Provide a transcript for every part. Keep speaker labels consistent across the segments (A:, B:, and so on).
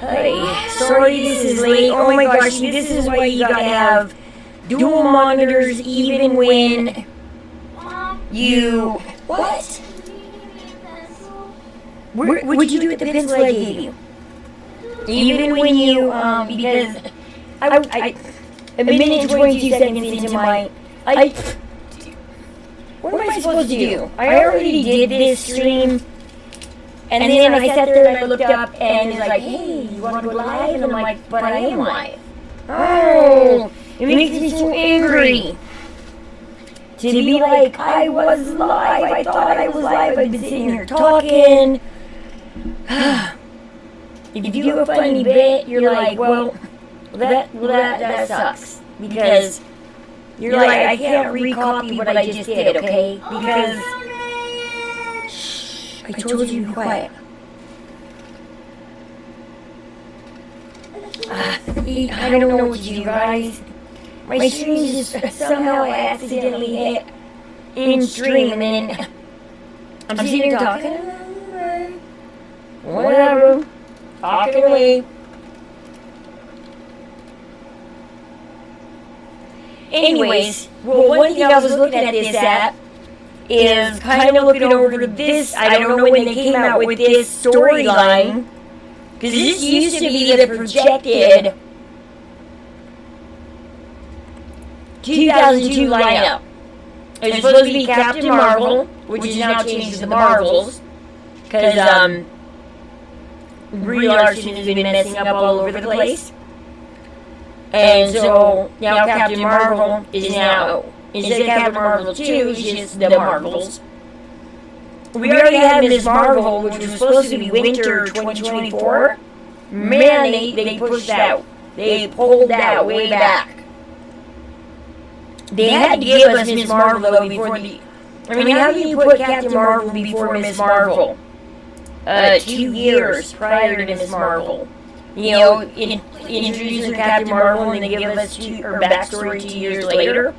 A: Hi, sorry this is late. Oh my gosh, this is why you gotta have dual monitors even when you... What? What'd you do with the pencil I gave you? Even when you, because I a minute and 22 seconds into my... What am I supposed to do? I already did this stream. And then I sat there and I looked up and it's like, hey, you want to go live? And I'm like, but I am live. Oh, it makes me so angry. To be like, I was live. I thought I was live. I've been sitting here talking. If you do a funny bit, you're like, well, that sucks. Because you're like, I can't recopy what I just did, okay? Because... I told you to be quiet. I don't know what to do, guys. My stream just somehow accidentally hit in stream, and then I'm sitting here talking. Whatever. Talking away. Anyways, well, one thing I was looking at this at is kind of looking over this. I don't know when they came out with this storyline, because this used to be the projected 2002 lineup. It was supposed to be Captain Marvel, which is now changed to the Marvels, because Brie Larson has been messing up all over the place. And so now Captain Marvel is now... Instead of Captain Marvel 2, it's just the Marvels. We already had Ms. Marvel, which was supposed to be winter 2024. Man, they pushed out. They pulled that way back. They had to give us Ms. Marvel, though, before the... I mean, how do you put Captain Marvel before Ms. Marvel? 2 years prior to Ms. Marvel. You know, introducing Captain Marvel and then give us her backstory 2 years later.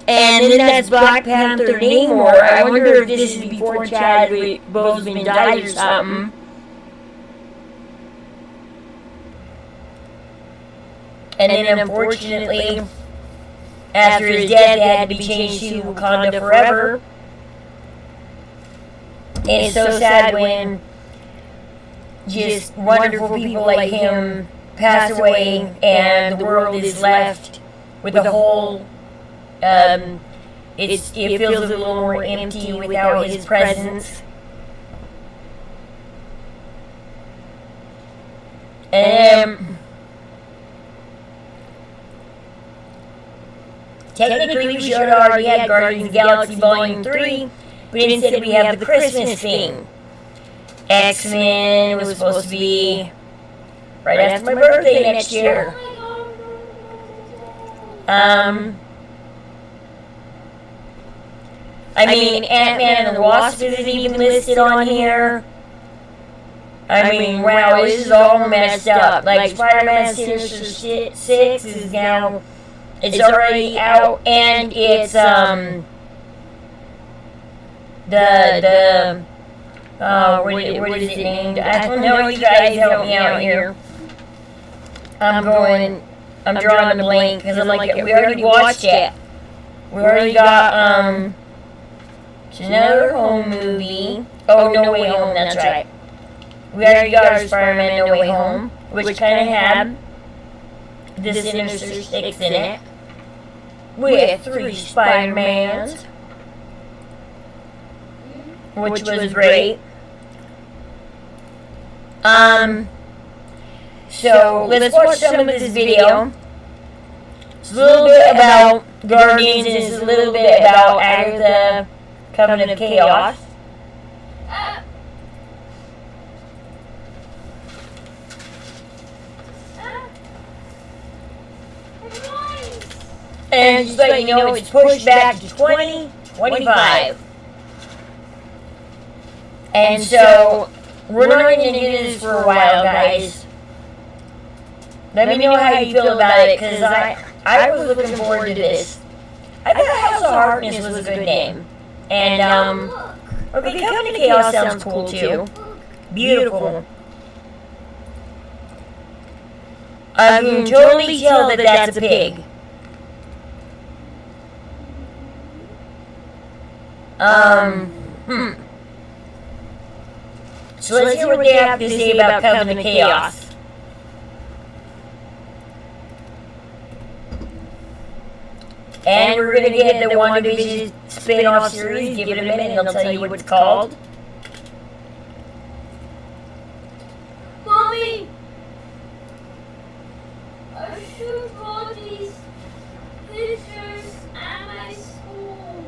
A: And then that's Black Panther Namor. I wonder if this is before Chadwick Boseman died or something. And then unfortunately, after his death, it had to be changed to Wakanda Forever. And it's so sad when just wonderful people like him pass away and the world is left with a whole... it feels a little more empty without his presence. Technically, we should have already had Guardians of the Galaxy Volume 3, but instead we have the Christmas theme. X-Men was supposed to be right after my birthday next year. I mean, Ant-Man and the Wasp isn't even listed on here. I mean, wow, this is all messed up. Like, Spider-Man Sinister 6 is now... It's already out, and it's, what is it named? I don't know, you guys help me out here. I'm drawing a blank, because I'm like, we already watched it. We already got, it's another home movie. Oh, No Way Home, that's right. We already got our Spider-Man No Way Home, which kind of had the Sinister Six in it, with 3 Spider-Mans, which was great. So, let's watch some of this video. It's a little bit about Guardians, and it's a little bit about Agatha Covenant of Chaos. And just let you know, it's pushed back to 2025. And so, we're not going to do this for a while, guys. Let me know how you feel about it, because I was looking forward to this. I thought House of Harkness was a good name. And, okay, Covenant of Chaos sounds cool, too. Beautiful. I can totally tell that that's a pig. So let's hear what they have to say about Coven of Chaos. And we're gonna get the WandaVision spin-off series. Give it a minute and I'll tell you what it's called.
B: Mommy! I should draw these pictures at my school.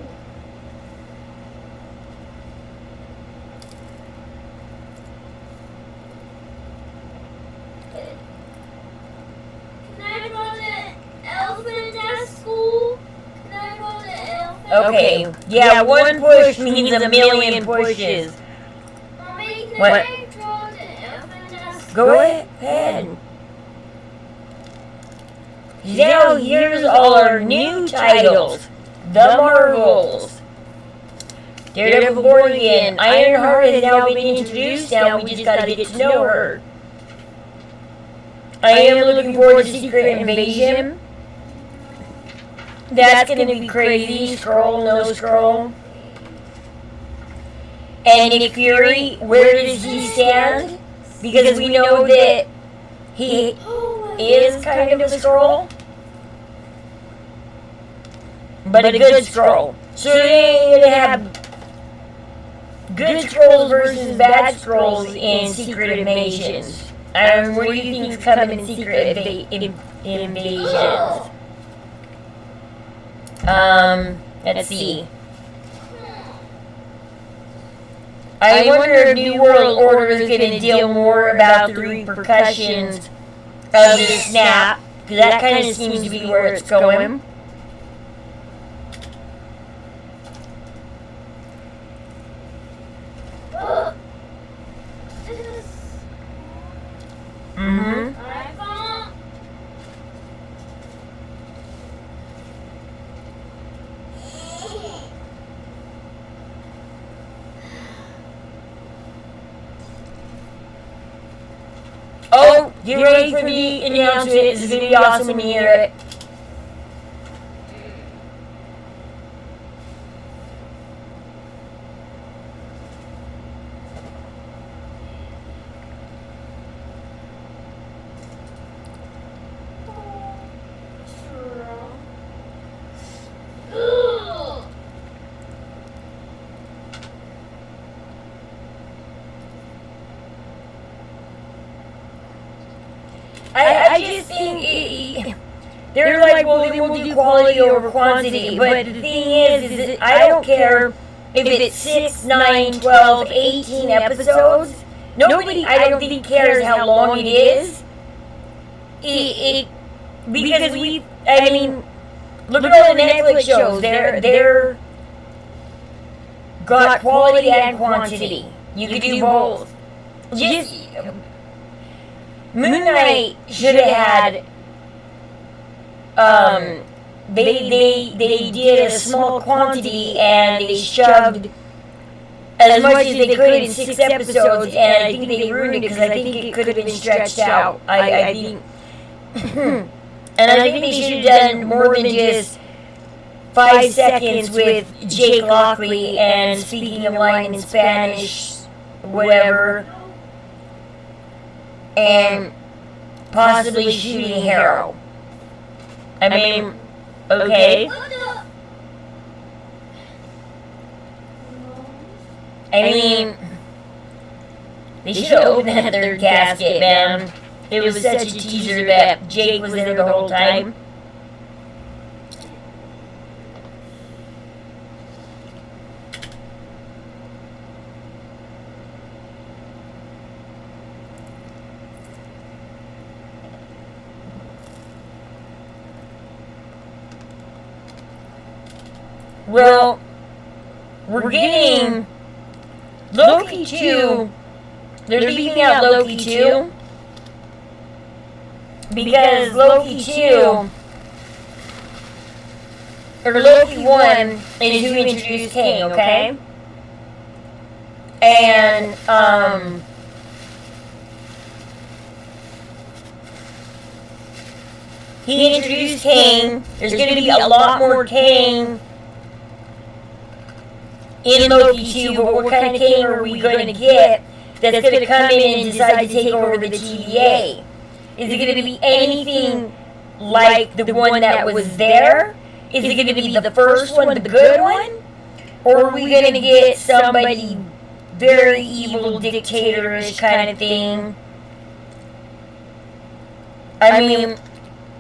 B: Can I draw the elephant at school? Can I draw the elephant?
A: Okay, yeah, one push means a million pushes.
B: Mommy, can
A: What?
B: I draw the elephant at school?
A: Go ahead. Now here's all our new titles. The Marvels. Daredevil Born Again. Ironheart has now been introduced. Now we just gotta get to know her. I am looking forward to Secret Invasion. That's gonna be crazy. Scroll, no scroll. And Nick Fury, where does he stand? Because we know that he is kind of a scroll. But a good scroll. So they're gonna have good scrolls versus bad scrolls in Secret Invasions. What do you think is coming in Secret Invasions? Let's see. I wonder if New World Order is going to deal more about the repercussions of the snap, because that kind of seems to be where it's going. Mm-hmm. Oh, get ready for the announcement. It's going to be awesome when you hear it. I just think they're like, well, they will do quality over quantity, but the thing is that I don't care if it's 6, 9, 12, 18 episodes. Nobody, I don't think, cares how long it is. Because I mean, look at all the Netflix shows. They're got quality and quantity. You could do both. Just Moon Knight should have had, they did a small quantity and they shoved as much as they could in 6 episodes, and I think they ruined it because I think it could have been stretched out. I think, and I think they should have done more than just 5 seconds with Jake Lockley and speaking a line in Spanish, whatever, and possibly shooting Harrow. I mean, okay. I mean, they should have opened that third casket, man. It was such a teaser that Jake was there the whole time. Well, we're getting Loki 2. They're leaving out Loki 2 because Loki 2 or Loki 1 is who introduced King, okay? And he introduced Kang. There's going to be a lot more Kang in Loki 2, but what kind of Kang are we going to get that's going to come in and decide to take over the TVA? Is it going to be anything like the one that was there? Is it going to be the first one, the good one? Or are we going to get somebody very evil, dictatorish kind of thing? I mean,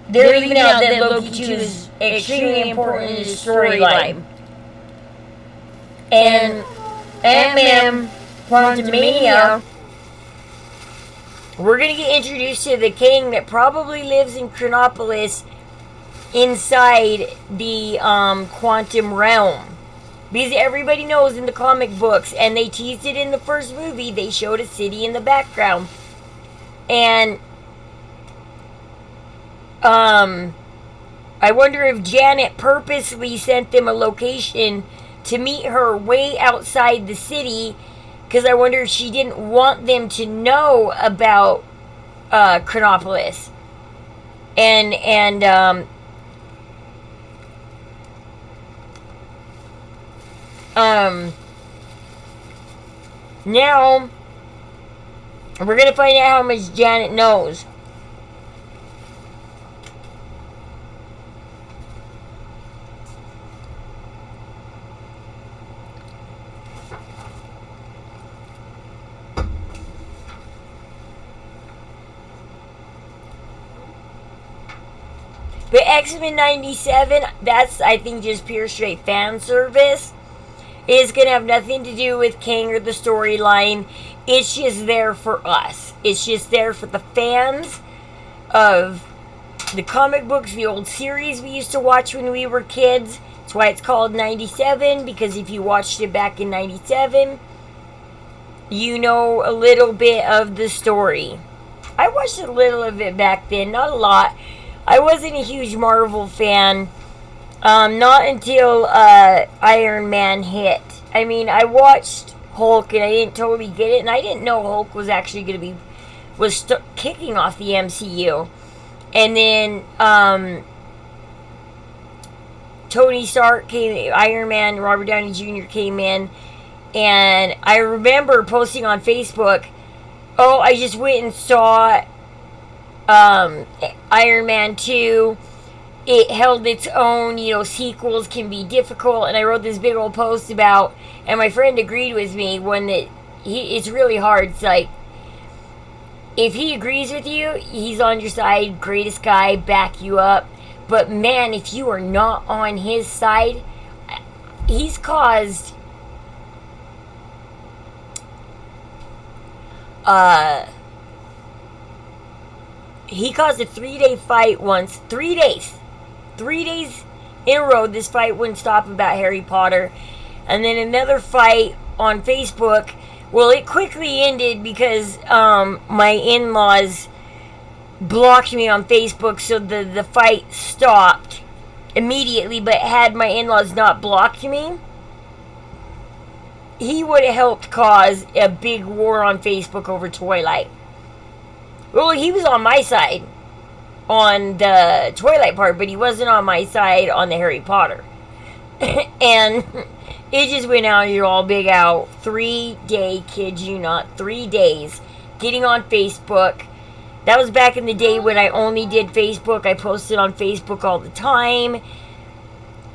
A: they're leaving out that Loki 2 is extremely important in the storyline. And Ant-Man Quantumania, we're going to get introduced to the Kang that probably lives in Chronopolis inside the quantum realm. Because everybody knows in the comic books, and they teased it in the first movie, they showed a city in the background. And I wonder if Janet purposely sent them a location to meet her way outside the city, because I wonder if she didn't want them to know about Chronopolis. Now we're gonna find out how much Janet knows. But X-Men 97, that's, I think, just pure straight fan service. It's going to have nothing to do with Kang or the storyline. It's just there for us. It's just there for the fans of the comic books, the old series we used to watch when we were kids. That's why it's called 97, because if you watched it back in 97, you know a little bit of the story. I watched a little of it back then, not a lot. I wasn't a huge Marvel fan, not until Iron Man hit. I mean, I watched Hulk and I didn't totally get it, and I didn't know Hulk was actually going to be, kicking off the MCU. And then Tony Stark came, Iron Man, Robert Downey Jr. came in, and I remember posting on Facebook, oh, I just went and saw Iron Man 2. It held its own, sequels can be difficult, and I wrote this big old post about, and my friend agreed with me, it's really hard. It's like, if he agrees with you, he's on your side, greatest guy, back you up. But man, if you are not on his side, he's caused he caused a 3-day fight once. 3 days. 3 days in a row, this fight wouldn't stop about Harry Potter. And then another fight on Facebook. Well, it quickly ended because my in-laws blocked me on Facebook, so the fight stopped immediately. But had my in-laws not blocked me, he would have helped cause a big war on Facebook over Twilight. Well, he was on my side on the Twilight part, but he wasn't on my side on the Harry Potter. And it just went out, all big out. 3-day, kid you not, 3 days getting on Facebook. That was back in the day when I only did Facebook. I posted on Facebook all the time.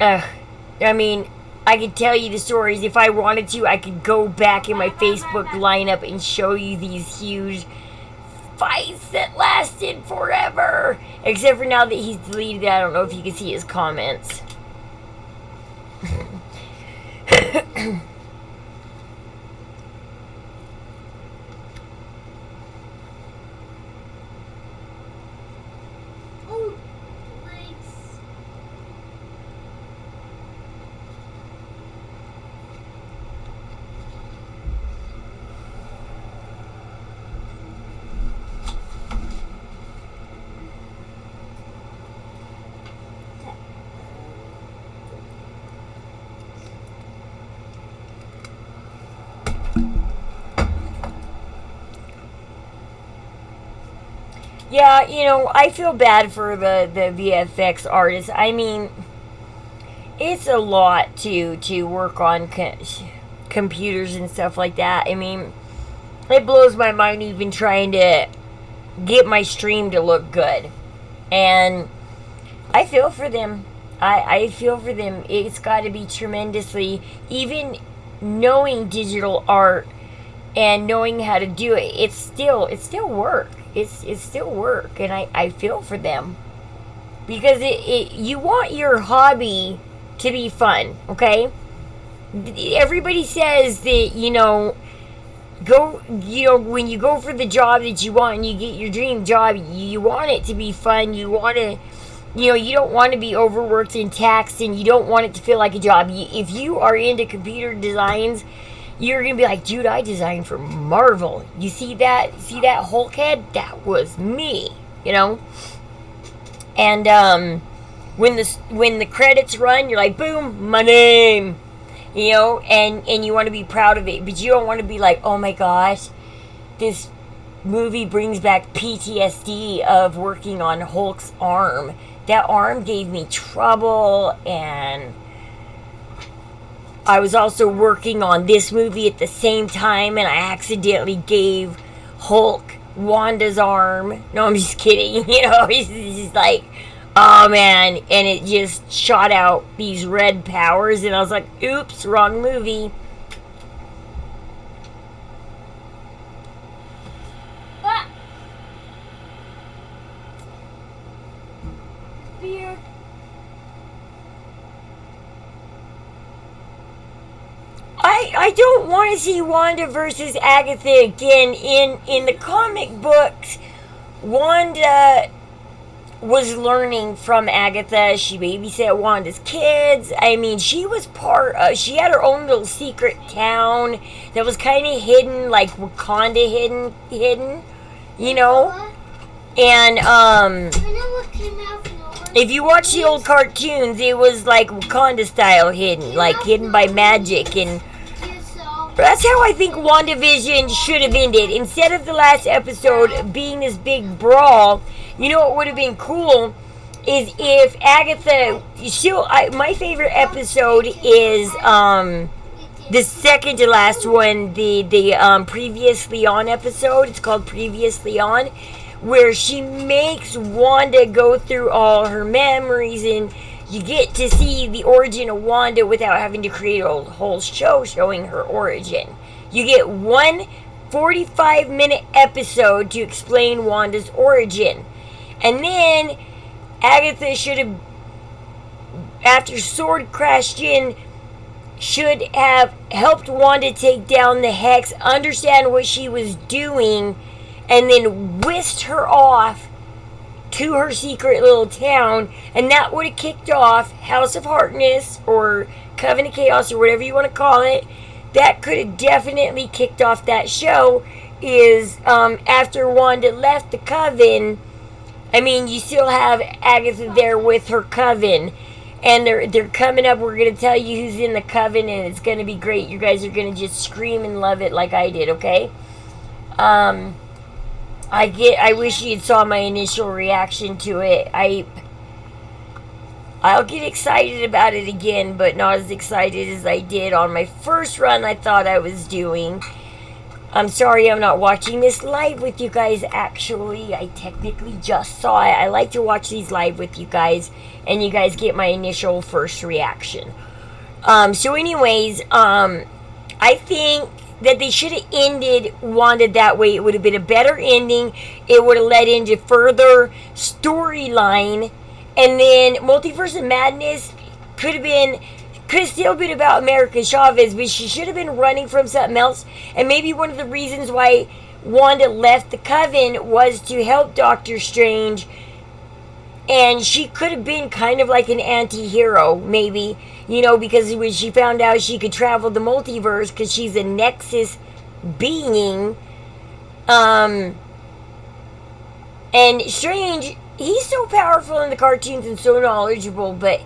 A: I mean, I could tell you the stories. If I wanted to, I could go back in my Facebook lineup and show you these huge fights that lasted forever. Except for now that he's deleted it, I don't know if you can see his comments.
B: Oh, legs.
A: Yeah, I feel bad for the VFX artists. I mean, it's a lot to work on computers and stuff like that. I mean, it blows my mind even trying to get my stream to look good. And I feel for them. I feel for them. It's got to be tremendously, even knowing digital art and knowing how to do it. It's still work. It's still work, and I feel for them because you want your hobby to be fun, okay? Everybody says that when you go for the job that you want and you get your dream job, you want it to be fun. You want to, you don't want to be overworked and taxed, and you don't want it to feel like a job. If you are into computer designs, you're gonna be like, dude, I designed for Marvel. You see that Hulk head? That was me, And when the credits run, you're like, boom, my name. And you want to be proud of it, but you don't want to be like, oh my gosh, this movie brings back PTSD of working on Hulk's arm. That arm gave me trouble, and I was also working on this movie at the same time, and I accidentally gave Hulk Wanda's arm. No, I'm just kidding. He's just like, oh man, and it just shot out these red powers, and I was like, oops, wrong movie.
B: What? Beer.
A: I don't want to see Wanda versus Agatha again. In the comic books, Wanda was learning from Agatha. She babysat Wanda's kids. I mean, she was she had her own little secret town that was kind of hidden, like Wakanda hidden, And,
B: What came out from
A: if you watch the old cartoons, it was like Wakanda style hidden, like hidden by magic, and that's how I think WandaVision should have ended. Instead of the last episode being this big brawl, what would have been cool is if Agatha, my favorite episode is the second to last one, the Previously On episode. It's called Previously On, where she makes Wanda go through all her memories, and you get to see the origin of Wanda without having to create a whole show showing her origin. You get one 45-minute episode to explain Wanda's origin. And then Agatha should have, after Sword crashed in, should have helped Wanda take down the Hex, understand what she was doing, and then whisked her off to her secret little town, and that would have kicked off House of Harkness or Coven of Chaos or whatever you want to call it. That could have definitely kicked off that show. Is after Wanda left the Coven, I mean, you still have Agatha there with her Coven, and they're coming up. We're gonna tell you who's in the Coven, and it's gonna be great. You guys are gonna just scream and love it like I did. Okay. I wish you'd saw my initial reaction to it. I'll get excited about it again, but not as excited as I did on my first run I thought I was doing. I'm sorry I'm not watching this live with you guys, actually. I technically just saw it. I like to watch these live with you guys, and you guys get my initial first reaction. So anyways, I think that they should have ended Wanda that way. It would have been a better ending. It would have led into further storyline. And then Multiverse of Madness could have still been about America Chavez, but she should have been running from something else. And maybe one of the reasons why Wanda left the Coven was to help Doctor Strange. And she could have been kind of like an anti-hero, maybe, because when she found out she could travel the multiverse because she's a Nexus being. And Strange, he's so powerful in the cartoons and so knowledgeable, but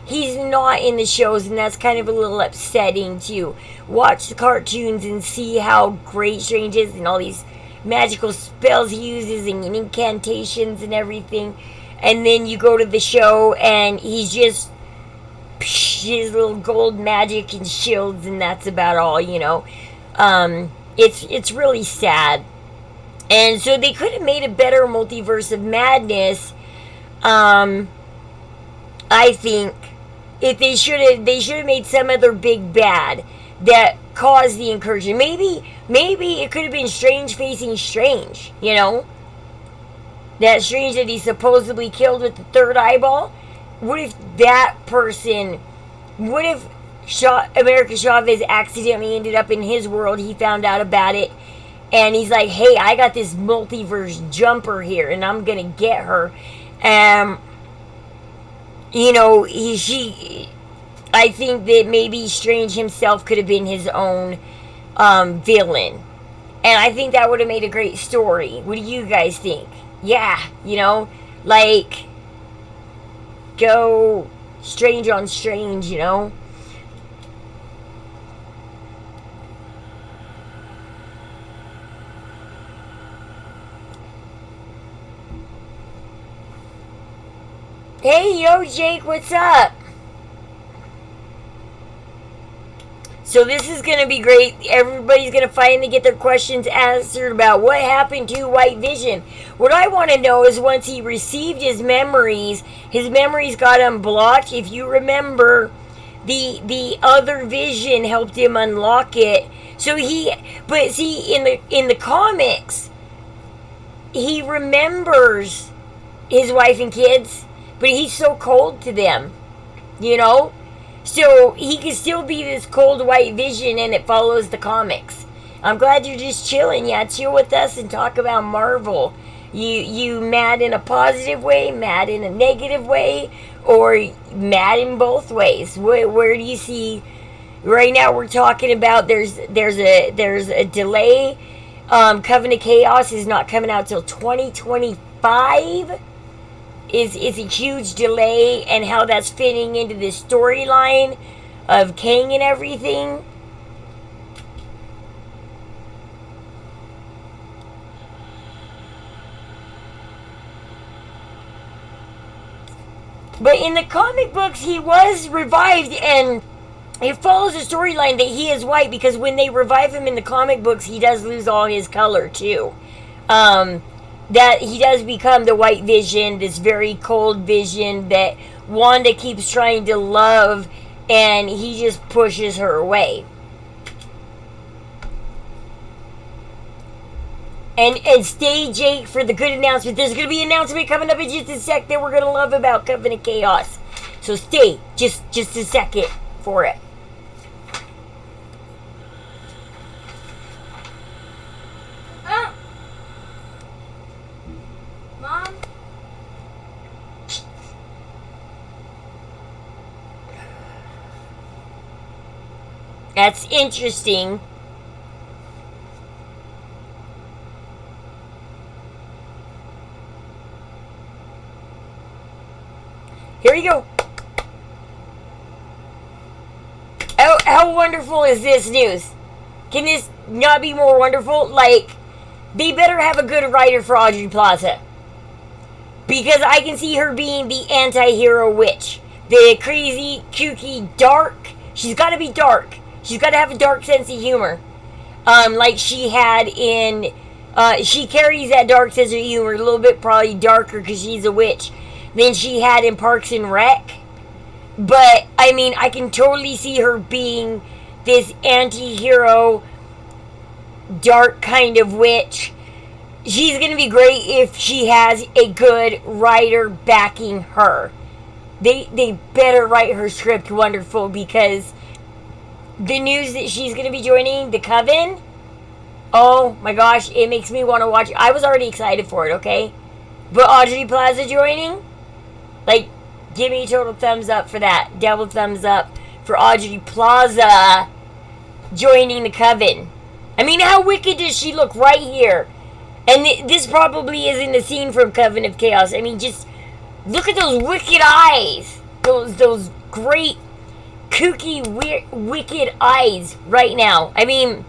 A: he's not in the shows, and that's kind of a little upsetting to watch the cartoons and see how great Strange is and all these magical spells he uses and incantations and everything. And then you go to the show and he's just his little gold magic and shields, and that's about all, you know. It's really sad. And so they could have made a better Multiverse of Madness. I think if they should have made some other big bad that caused the incursion. Maybe it could have been Strange facing Strange, you know? That Strange that he supposedly killed with the third eyeball. What if that person, what if America Chavez accidentally ended up in his world, he found out about it, and he's like, hey, I got this multiverse jumper here, and I'm gonna get her. You know, I think that maybe Strange himself could have been his own villain. And I think that would have made a great story. What do you guys think? Yeah, you know, like, go Strange on Strange, you know? Hey, yo, Jake, what's up? So this is going to be great. Everybody's going to finally get their questions answered about what happened to White Vision. What I want to know is once he received his memories got unblocked. If you remember, the other Vision helped him unlock it. So but see, in the comics, he remembers his wife and kids, but he's so cold to them, you know? So he can still be this cold White Vision, and it follows the comics. I'm glad you're just chilling. Yeah, chill with us and talk about Marvel. You mad in a positive way, mad in a negative way, or mad in both ways? Where do you see? Right now we're talking about there's a delay. Coven of Chaos is not coming out till 2025. Is a huge delay, and how that's fitting into the storyline of Kang and everything. But in the comic books, he was revived, and it follows a storyline that he is white, because when they revive him in the comic books, he does lose all his color too. That he does become the White Vision, this very cold Vision that Wanda keeps trying to love, and he just pushes her away. And stay, Jake, for the good announcement. There's going to be an announcement coming up in just a sec that we're going to love about Coven of Chaos. So stay just a second for it.
B: Mom?
A: That's interesting. Here you go. How wonderful is this news? Can this not be more wonderful? Like, they better have a good writer for Audrey Plaza. Because I can see her being the anti-hero witch. The crazy, kooky, dark. She's got to be dark. She's got to have a dark sense of humor. Like she had in... she carries that dark sense of humor a little bit probably darker because she's a witch than she had in Parks and Rec. But, I mean, I can totally see her being this anti-hero, dark kind of witch. She's going to be great if she has a good writer backing her. They better write her script wonderful, because the news that she's going to be joining the Coven, oh my gosh, it makes me want to watch it. I was already excited for it, okay? But Audrey Plaza joining, like, give me a total thumbs up for that. Double thumbs up for Audrey Plaza joining the Coven. I mean, how wicked does she look right here? And this probably isn't a scene from Coven of Chaos. I mean, just look at those wicked eyes. Those great, kooky, wicked eyes right now. I mean,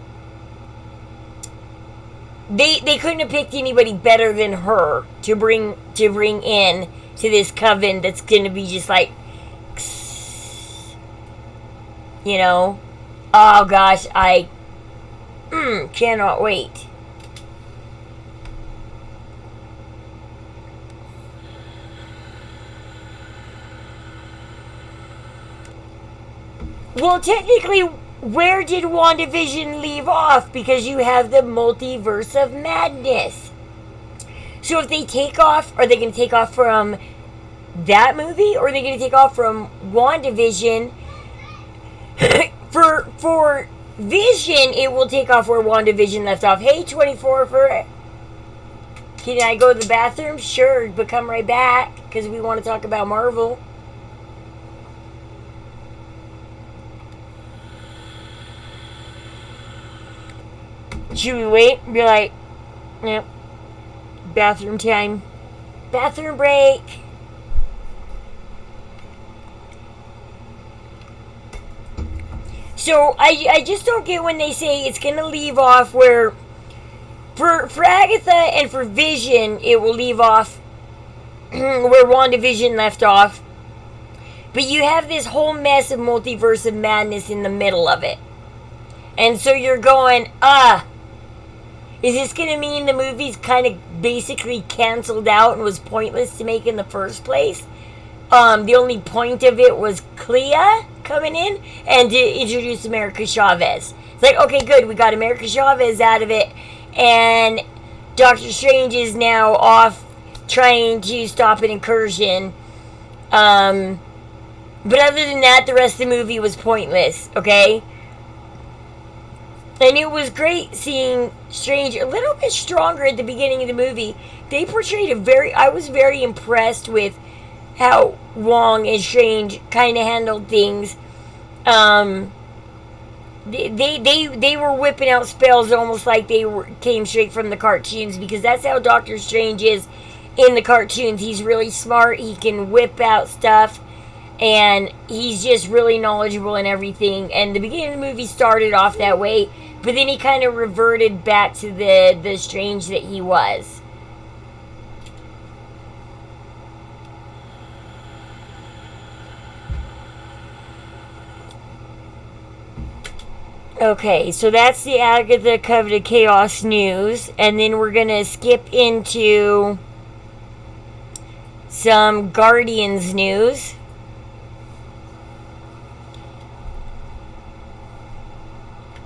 A: they couldn't have picked anybody better than her to bring in to this coven that's going to be just like, you know. Oh gosh, I cannot wait. Well, technically, where did WandaVision leave off? Because you have the multiverse of madness. So if they take off, are they going to take off from that movie? Or are they going to take off from WandaVision? For Vision, it will take off where WandaVision left off. Hey, 24, can I go to the bathroom? Sure, but come right back, because we want to talk about Marvel. Should we wait? Be like, yep, bathroom time. Bathroom break. So, I just don't get when they say it's going to leave off where, for Agatha and for Vision, it will leave off where WandaVision left off. But you have this whole mess of multiverse of madness in the middle of it. And so you're going, is this going to mean the movie's kind of basically canceled out and was pointless to make in the first place? The only point of it was Clea coming in and to introduce America Chavez. It's like, okay, good, we got America Chavez out of it, and Doctor Strange is now off trying to stop an incursion. But other than that, the rest of the movie was pointless, okay? And it was great seeing Strange a little bit stronger at the beginning of the movie. They portrayed I was very impressed with how Wong and Strange kind of handled things. They were whipping out spells almost like came straight from the cartoons, because that's how Doctor Strange is in the cartoons. He's really smart. He can whip out stuff, and he's just really knowledgeable in everything. And the beginning of the movie started off that way, but then he kind of reverted back to the Strange that he was. Okay, so that's the Agatha Coven of Chaos news. And then we're going to skip into some Guardians news.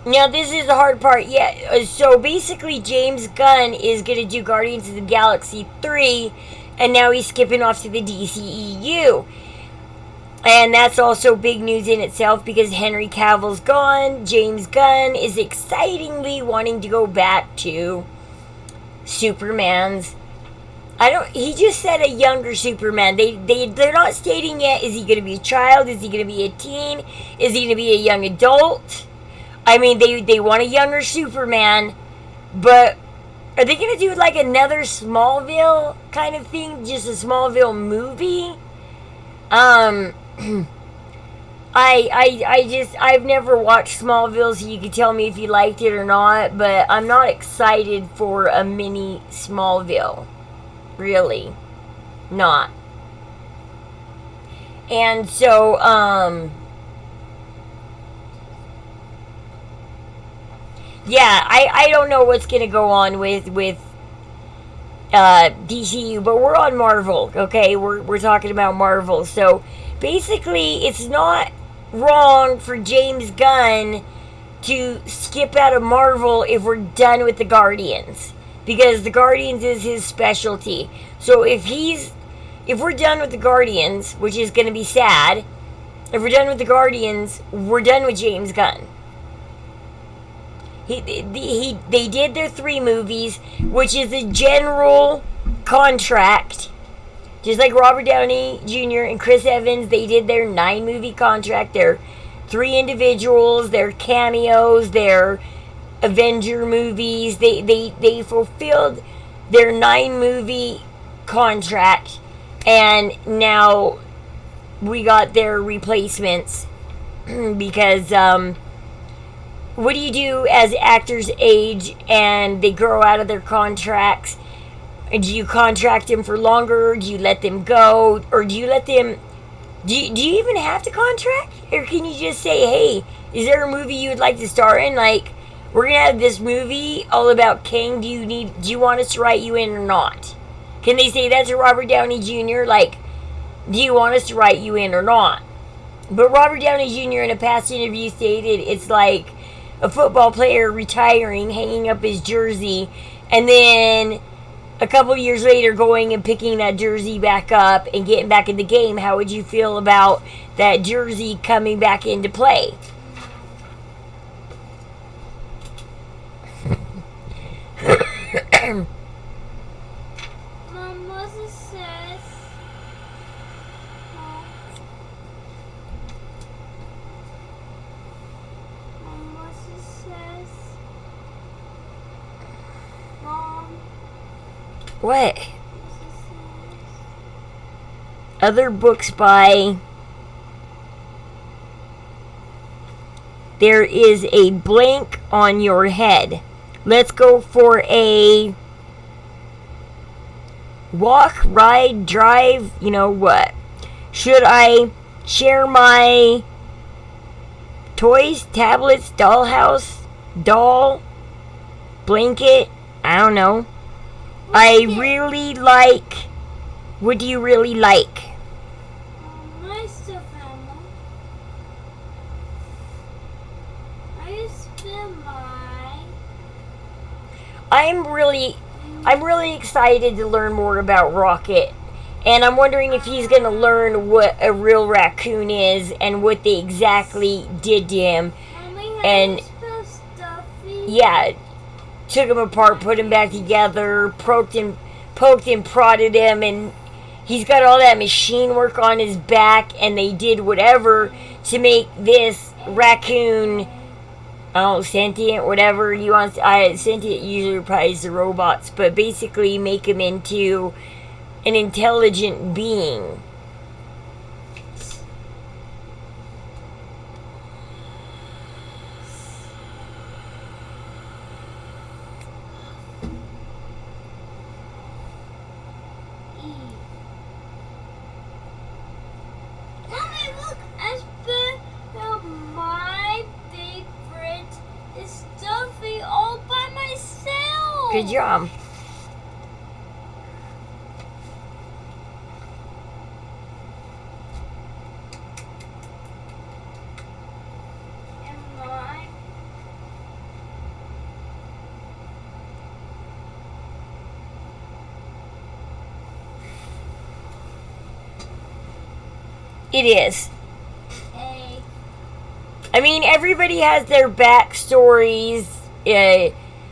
A: Now, this is the hard part. Yeah, so basically James Gunn is going to do Guardians of the Galaxy 3, and now he's skipping off to the DCEU. And that's also big news in itself, because Henry Cavill's gone. James Gunn is excitingly wanting to go back to Superman's. He just said a younger Superman. They're not stating yet, is he going to be a child? Is he going to be a teen? Is he going to be a young adult? I mean, they want a younger Superman, but are they going to do like another Smallville kind of thing? Just a Smallville movie? I've never watched Smallville, so you can tell me if you liked it or not, but I'm not excited for a mini Smallville. Really. Not. And so, yeah, I don't know what's gonna go on with DCU, but we're on Marvel, okay? We're talking about Marvel. So basically, it's not wrong for James Gunn to skip out of Marvel if we're done with the Guardians, because the Guardians is his specialty. So if we're done with the Guardians, which is going to be sad, if we're done with the Guardians, we're done with James Gunn. They did their 3 movies, which is a general contract. Just like Robert Downey Jr. and Chris Evans, they did their 9-movie contract. They're 3 individuals, their cameos, their Avenger movies. They fulfilled their 9-movie contract, and now we got their replacements because what do you do as actors age and they grow out of their contracts? Do you contract them for longer? Do you let them go? Or do you let them... Do you even have to contract? Or can you just say, hey, is there a movie you would like to star in? Like, we're going to have this movie all about Kang. Do you want us to write you in or not? Can they say that to Robert Downey Jr.? Like, do you want us to write you in or not? But Robert Downey Jr. in a past interview stated it's like a football player retiring, hanging up his jersey, and then a couple years later going and picking that jersey back up and getting back in the game. How would you feel about that jersey coming back into play?
B: Mom, what's it says? Mom, what's it says? Mom,
A: What?
B: what's it says?
A: Other books by... There is a blank on your head. Let's go for a walk, ride, drive, you know what? Should I share my toys, tablets, dollhouse, doll, blanket? I don't know. I really like... What do you really like?
B: My stuff, Emma. I spent my...
A: I'm really excited to learn more about Rocket. And I'm wondering if he's going to learn what a real raccoon is and what they exactly did to him.
B: Mommy, have
A: And-
B: you spelled Stuffy?
A: Yeah, took him apart, put him back together, poked and prodded him, and he's got all that machine work on his back, and they did whatever to make this raccoon, sentient, whatever you want. Sentient usually applies to robots, but basically make him into an intelligent being.
B: Mommy, look! I spelled my favorite is Stuffy all by myself.
A: Good job.
B: And my
A: It is.
B: A.
A: I mean, everybody has their backstories.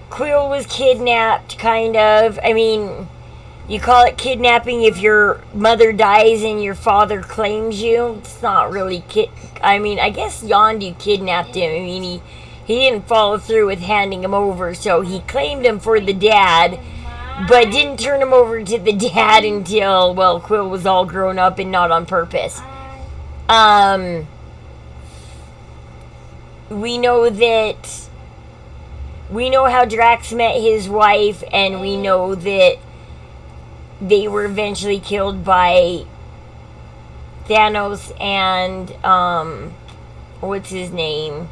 A: Quill was kidnapped, kind of. I mean, you call it kidnapping if your mother dies and your father claims you. It's not really I mean, I guess Yondu kidnapped him. I mean, he didn't follow through with handing him over, so he claimed him for the dad, but didn't turn him over to the dad until, well, Quill was all grown up and not on purpose. We know how Drax met his wife, and we know that they were eventually killed by Thanos and what's his name,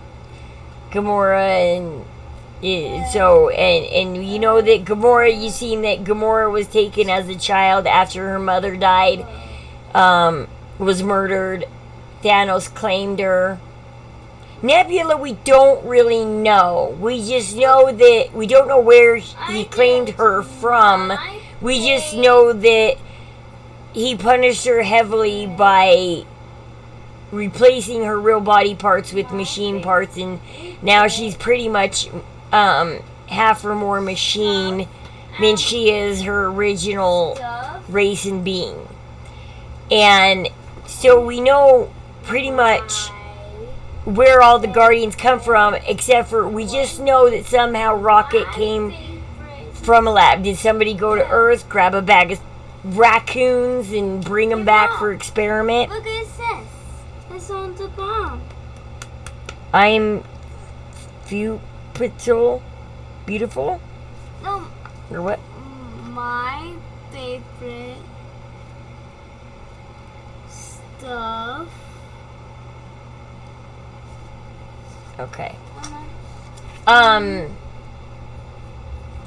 A: Gamora, and and you know that Gamora, you seen that Gamora was taken as a child after her mother died, was murdered. Thanos claimed her. Nebula, we don't really know. We just know that we don't know where he claimed her from. We just know that he punished her heavily by replacing her real body parts with machine parts, and now she's pretty much half or more machine than she is her original race and being. And so we know pretty much where all the Guardians come from, except for we just know that somehow Rocket came from a lab. Did somebody go to Earth, grab a bag of raccoons, and bring them back for experiment?
B: Look at this. It's on the bomb.
A: I'm Beautiful?
B: No,
A: Or what?
B: my favorite stuff.
A: Okay.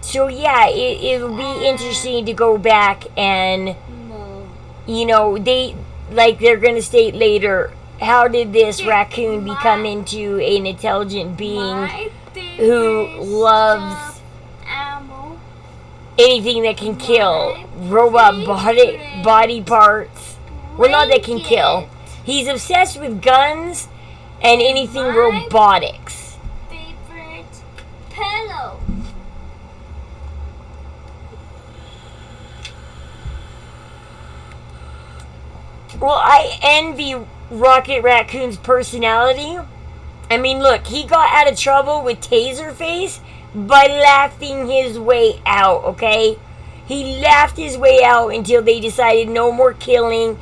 A: So yeah, it'll be interesting to go back and,
B: No.
A: you know, they're gonna state later, how did this raccoon become into an intelligent being
B: My
A: who
B: favorite
A: loves
B: stuffed animal.
A: anything that can kill, robot body parts. Well, not that can kill. He's obsessed with guns and anything
B: My
A: robotics.
B: favorite pillow.
A: Well, I envy Rocket Raccoon's personality. I mean, look, he got out of trouble with Taserface by laughing his way out, okay? He laughed his way out until they decided no more killing,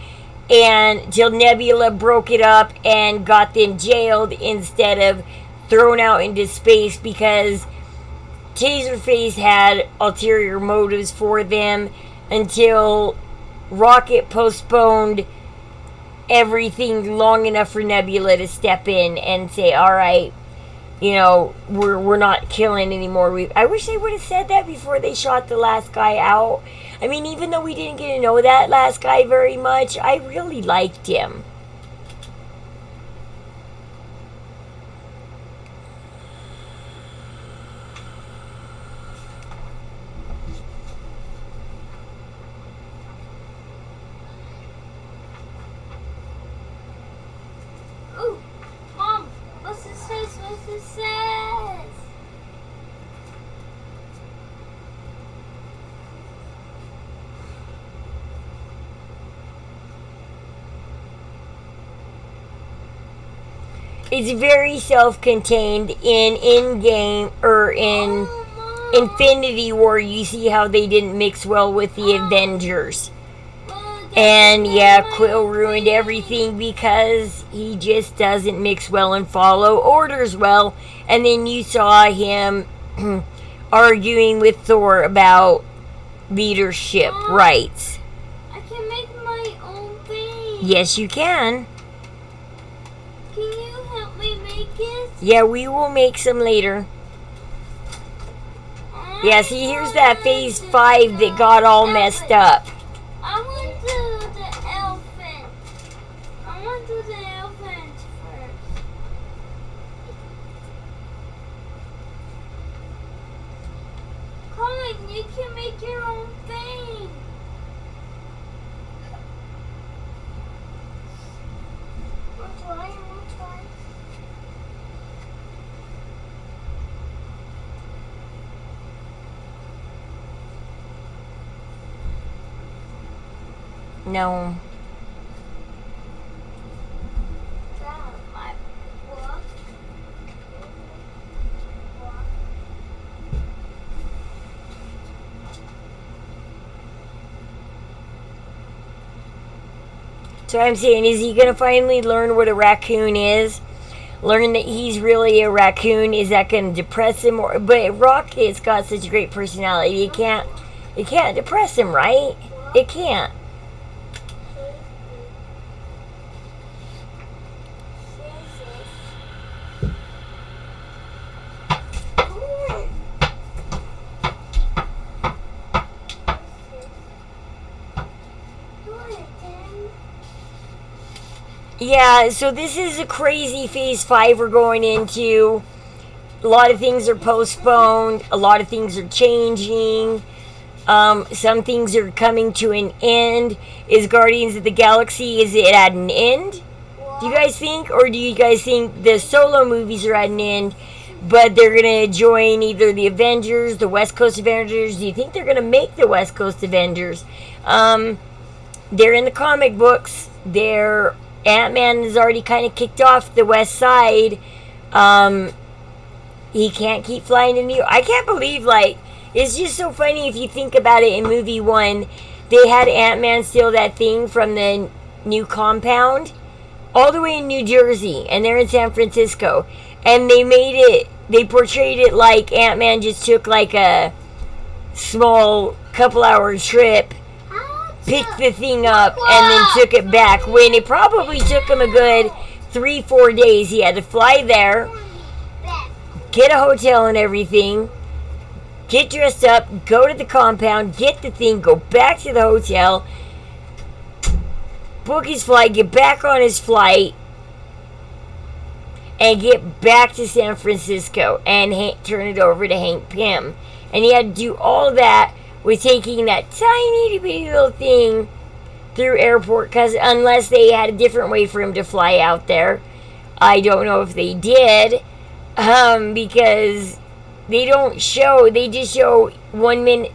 A: and till Nebula broke it up and got them jailed instead of thrown out into space, because Taserface had ulterior motives for them until Rocket postponed everything long enough for Nebula to step in and say, all right, you know, we're not killing anymore. I wish they would have said that before they shot the last guy out. I mean, even though we didn't get to know that last guy very much, I really liked him.
B: Ooh, Mom, what's it says? What's it says?
A: It's very self-contained. In Endgame, or in
B: Oh, Mom.
A: Infinity War, you see how they didn't mix well with the Avengers.
B: Mom, that's
A: And
B: not
A: yeah,
B: my
A: Quill ruined
B: thing.
A: everything because he just doesn't mix well and follow orders well. And then you saw him arguing with Thor about leadership rights.
B: I can make my own thing.
A: Yes, you can.
B: Can you help me make it?
A: Yeah, we will make some later. Yeah, see, here's that phase 5 that got all messed up.
B: I want to do the elephant. I want to do the elephant first. Colin, you can make your own thing. We'll try.
A: No.
B: From my book.
A: So I'm saying, is he going to finally learn what a raccoon is? Learn that he's really a raccoon? Is that going to depress him? But Rocket's got such a great personality. It can't depress him, right? It can't. Yeah, so this is a crazy phase 5 we're going into. A lot of things are postponed. A lot of things are changing. Some things are coming to an end. Is Guardians of the Galaxy, is it at an end? Do you guys think? Or do you guys think the solo movies are at an end, but they're going to join either the Avengers, the West Coast Avengers? Do you think they're going to make the West Coast Avengers? They're in the comic books. Ant-Man has already kind of kicked off the West Side. He can't keep flying to New York. I can't believe, it's just so funny if you think about it. In movie 1, they had Ant-Man steal that thing from the new compound all the way in New Jersey, and they're in San Francisco. And they made it they portrayed it like Ant-Man just took like a small couple-hour trip, picked the thing up, and then took it back, when it probably took him a good 3-4 days. He had to fly there, get a hotel and everything, get dressed up, go to the compound, get the thing, go back to the hotel, book his flight, get back on his flight, and get back to San Francisco and turn it over to Hank Pym. And he had to do all that with taking that tiny bitty little thing through airport, because unless they had a different way for him to fly out there, I don't know if they did, because they don't show, they just show 1 minute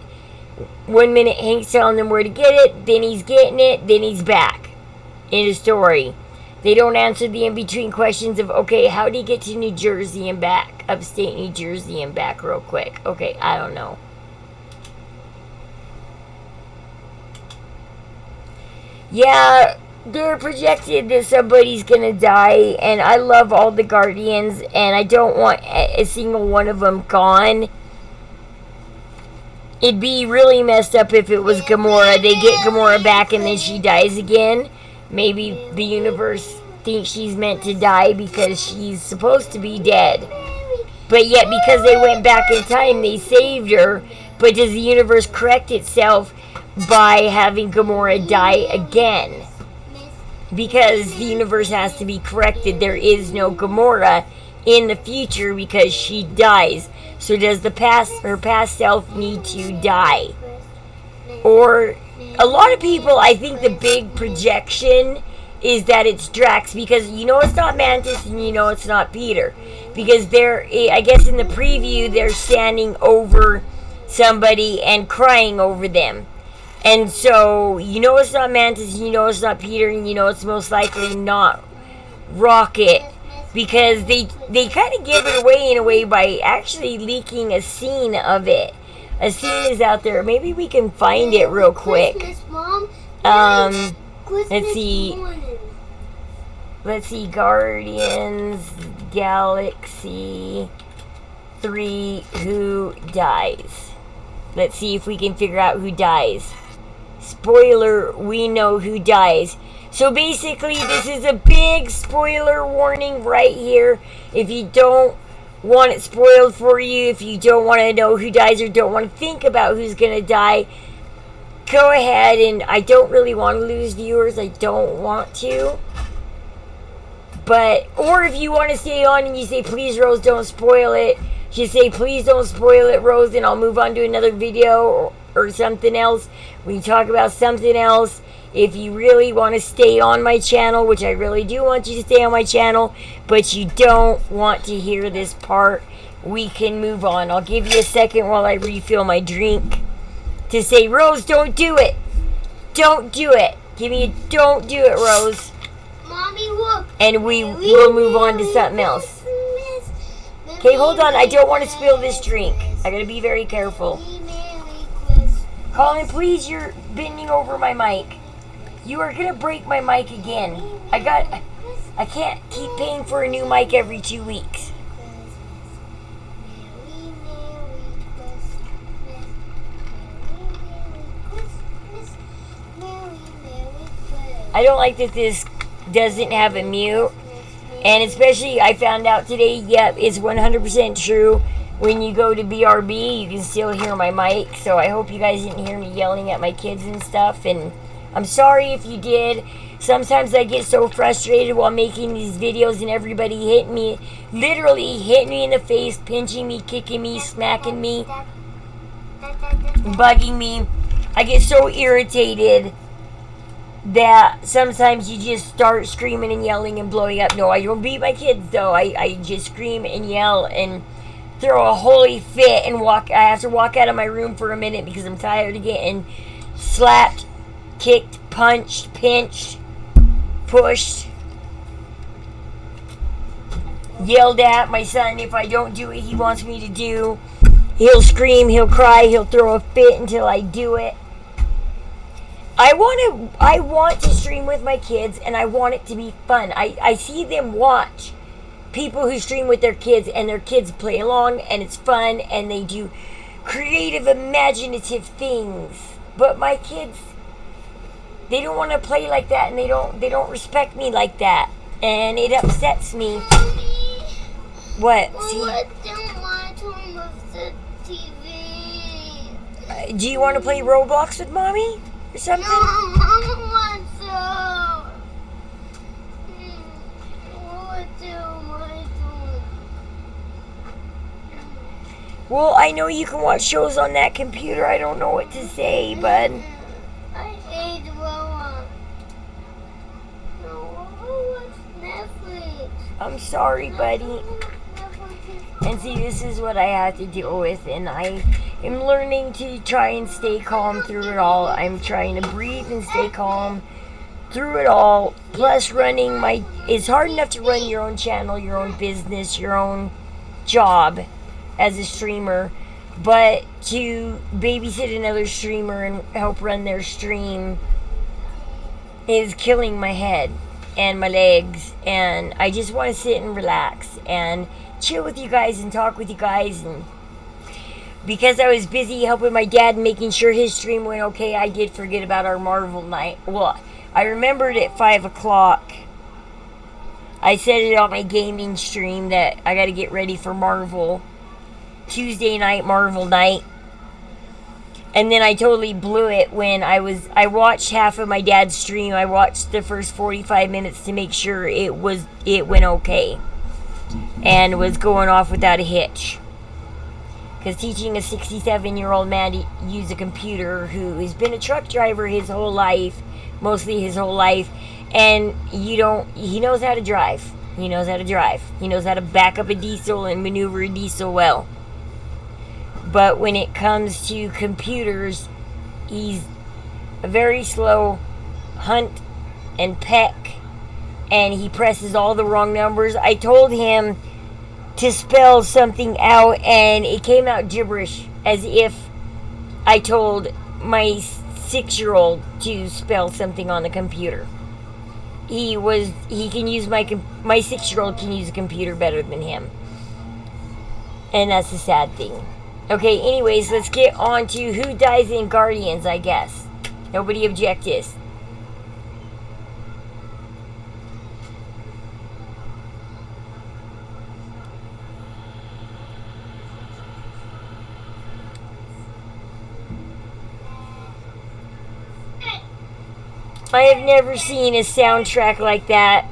A: Hank's telling them where to get it, then he's getting it, then he's back in the story. They don't answer the in-between questions of, okay, how do you get to New Jersey and back? Upstate New Jersey and back real quick. Okay, I don't know. Yeah, they're projected that somebody's gonna die, and I love all the Guardians, and I don't want a single one of them gone. It'd be really messed up if it was Gamora. They get Gamora back and then she dies again. Maybe the universe thinks she's meant to die because she's supposed to be dead. But yet, because they went back in time, they saved her. But does the universe correct itself by having Gamora die again? Because the universe has to be corrected. There is no Gamora in the future because she dies. So does her past self need to die? Or a lot of people, I think the big projection is that it's Drax, because you know it's not Mantis and you know it's not Peter, because I guess in the preview they're standing over somebody and crying over them, and so you know it's not Mantis and you know it's not Peter, and you know it's most likely not Rocket, because they kind of give it away in a way by actually leaking a scene of it. A scene is out there. Maybe we can find it real quick. Let's see. Let's see. Guardians Galaxy 3. Who dies? Let's see if we can figure out who dies. Spoiler, we know who dies. So basically, this is a big spoiler warning right here. If you don't want it spoiled for you, if you don't want to know who dies or don't want to think about who's going to die, go ahead. And I don't really want to lose viewers. I don't want to. But, or if you want to stay on and you say, please, Rose, don't spoil it. Just say, please don't spoil it, Rose, and I'll move on to another video or something else. We can talk about something else. If you really want to stay on my channel, which I really do want you to stay on my channel, but you don't want to hear this part, we can move on. I'll give you a second while I refill my drink to say, Rose, don't do it. Don't do it. Give me a don't do it, Rose.
B: Mommy, look.
A: And we will move on to something else. Okay, hold on. I don't want to spill this drink. I gotta be very careful. Colin, please, you're bending over my mic. You are gonna break my mic again. I can't keep paying for a new mic every 2 weeks. I don't like that this doesn't have a mute. And especially, I found out today, yep, it's 100% true. When you go to BRB, you can still hear my mic. So I hope you guys didn't hear me yelling at my kids and stuff. And I'm sorry if you did. Sometimes I get so frustrated while making these videos and everybody hitting me, literally hitting me in the face, pinching me, kicking me, smacking me, bugging me. I get so irritated that sometimes you just start screaming and yelling and blowing up. No, I don't beat my kids though. I just scream and yell and throw a holy fit and I have to walk out of my room for a minute because I'm tired of getting slapped, kicked, punched, pinched, pushed, yelled at. My son, if I don't do what he wants me to do, he'll scream, he'll cry, he'll throw a fit until I do it. I want to stream with my kids, and I want it to be fun. I see them watch people who stream with their kids and their kids play along and it's fun and they do creative, imaginative things. But my kids, they don't want to play like that, and they don't respect me like that, and it upsets me. What? See?
B: What don't want to remove the TV?
A: Do you want to play Roblox with mommy or something?
B: No, Mama wants to. What do I do?
A: Well, I know you can watch shows on that computer. I don't know what to say, bud.
B: I hate Roblox. No, Roblox Netflix.
A: I'm sorry, buddy. And see, this is what I have to deal with, and I am learning to try and stay calm through it all. I'm trying to breathe and stay calm through it all. Plus, it's hard enough to run your own channel, your own business, your own job as a streamer, but to babysit another streamer and help run their stream is killing my head and my legs, and I just want to sit and relax and chill with you guys and talk with you guys. And because I was busy helping my dad and making sure his stream went okay, I did forget about our Marvel night. Well, I remembered at 5 o'clock. I said it on my gaming stream that I got to get ready for Marvel. Tuesday night, Marvel night. And then I totally blew it when I watched half of my dad's stream. I watched the first 45 minutes to make sure it went okay and was going off without a hitch. Because teaching a 67-year-old man to use a computer who has been a truck driver his whole life, mostly his whole life, and he knows how to drive. He knows how to drive. He knows how to back up a diesel and maneuver a diesel well. But when it comes to computers, he's a very slow hunt and peck, and he presses all the wrong numbers. I told him to spell something out, and it came out gibberish, as if I told my 6-year-old to spell something on the computer. My 6-year-old can use a computer better than him, and that's the sad thing. Okay, anyways, let's get on to who dies in Guardians, I guess. Nobody objects. I have never seen a soundtrack like that.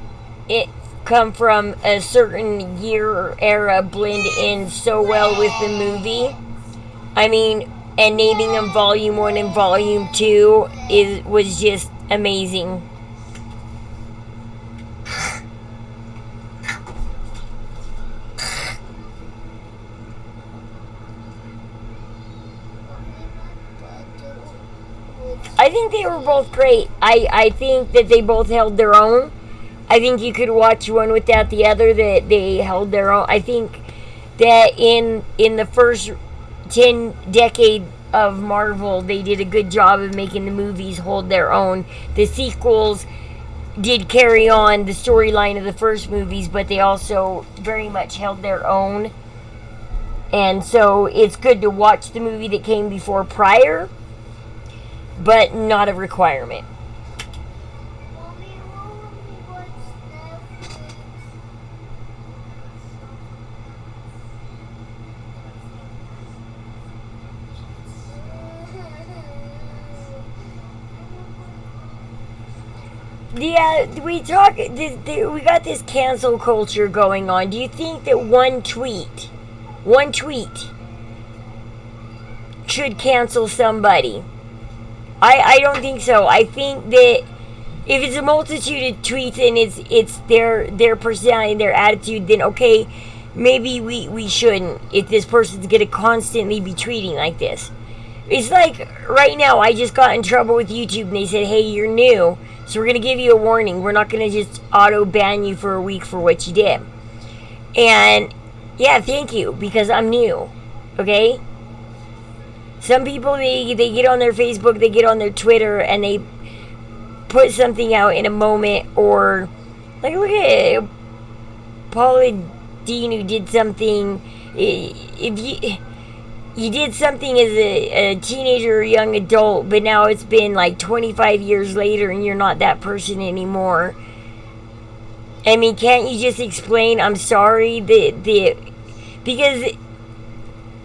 A: It come from a certain year or era blend in so well with the movie. I mean, and naming them Volume 1 and Volume 2 was just amazing. I think they were both great. I think that they both held their own. I think you could watch one without the other, that they held their own. I think that in the first 10 decade of Marvel, they did a good job of making the movies hold their own. The sequels did carry on the storyline of the first movies, but they also very much held their own. And so it's good to watch the movie that came before prior, but not a requirement. Yeah, we got this cancel culture going on. Do you think that one tweet should cancel somebody? I don't think so. I think that if it's a multitude of tweets and it's their personality, their attitude, then okay, maybe we shouldn't, if this person's gonna constantly be tweeting like this. It's like right now, I just got in trouble with YouTube and they said, hey, you're new, so we're going to give you a warning. We're not going to just auto-ban you for a week for what you did. And, yeah, thank you, because I'm new, okay? Some people, they get on their Facebook, they get on their Twitter, and they put something out in a moment, or, like, look at Paula Dean, who did something, if you did something as a teenager or young adult, but now it's been like 25 years later and you're not that person anymore. I mean, can't you just explain, I'm sorry, because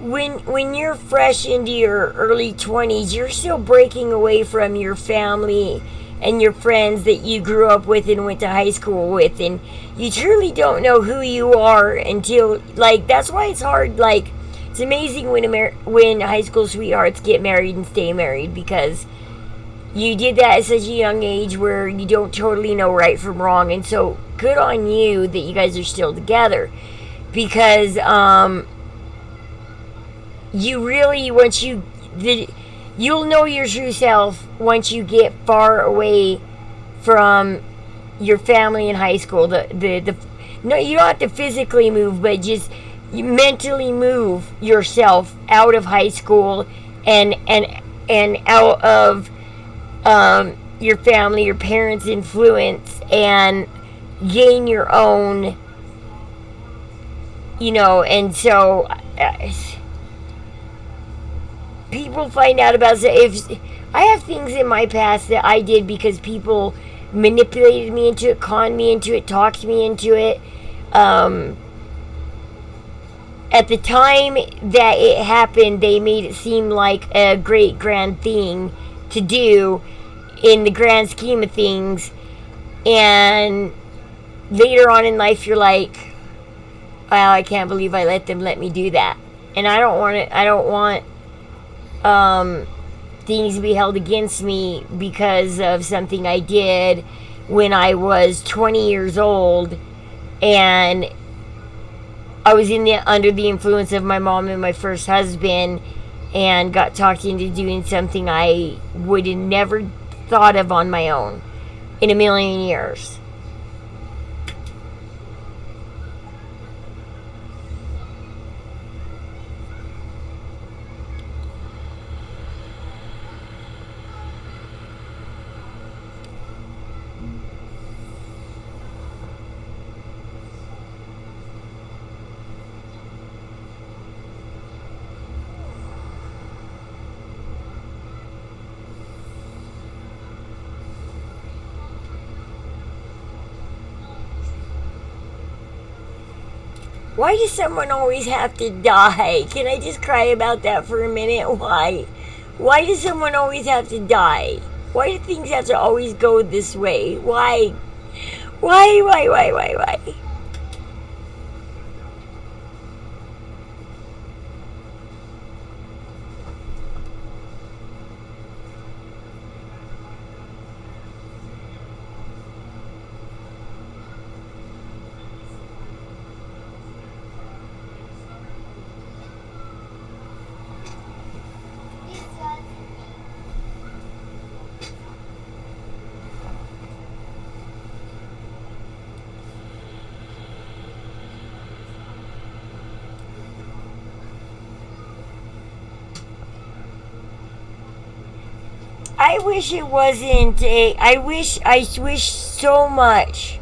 A: when you're fresh into your early 20s, you're still breaking away from your family and your friends that you grew up with and went to high school with, and you truly don't know who you are until, like, that's why it's hard. Like, it's amazing when high school sweethearts get married and stay married, because you did that at such a young age where you don't totally know right from wrong. And so good on you that you guys are still together, because you really, you'll know your true self once you get far away from your family in high school. No, you don't have to physically move, but just you mentally move yourself out of high school and out of your family, your parents' influence, and gain your own, and so people find out about, if I have things in my past that I did because people manipulated me into it, conned me into it, talked me into it. At the time that it happened, they made it seem like a great grand thing to do in the grand scheme of things, and later on in life you're like, wow, I can't believe I let me do that. And I don't want things to be held against me because of something I did when I was 20 years old, and I was under the influence of my mom and my first husband, and got talked into doing something I would have never thought of on my own in a million years. Why does someone always have to die? Can I just cry about that for a minute? Why? Why does someone always have to die? Why do things have to always go this way? Why? Why? I wish it wasn't I wish so much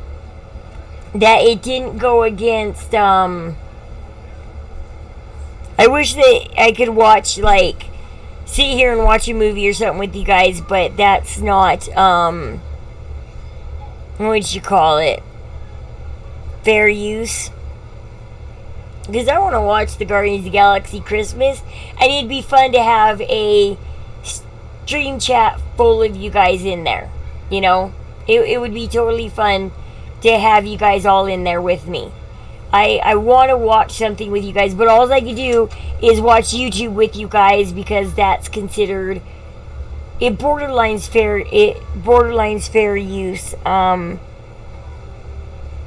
A: that it didn't go against, I wish that I could watch, like, sit here and watch a movie or something with you guys, but that's not, what would you call it? Fair use? Because I want to watch the Guardians of the Galaxy Christmas, and it'd be fun to have a stream chat full of you guys in there. It would be totally fun to have you guys all in there with me. I want to watch something with you guys, but all I can do is watch YouTube with you guys, because that's considered, it borderlines fair use.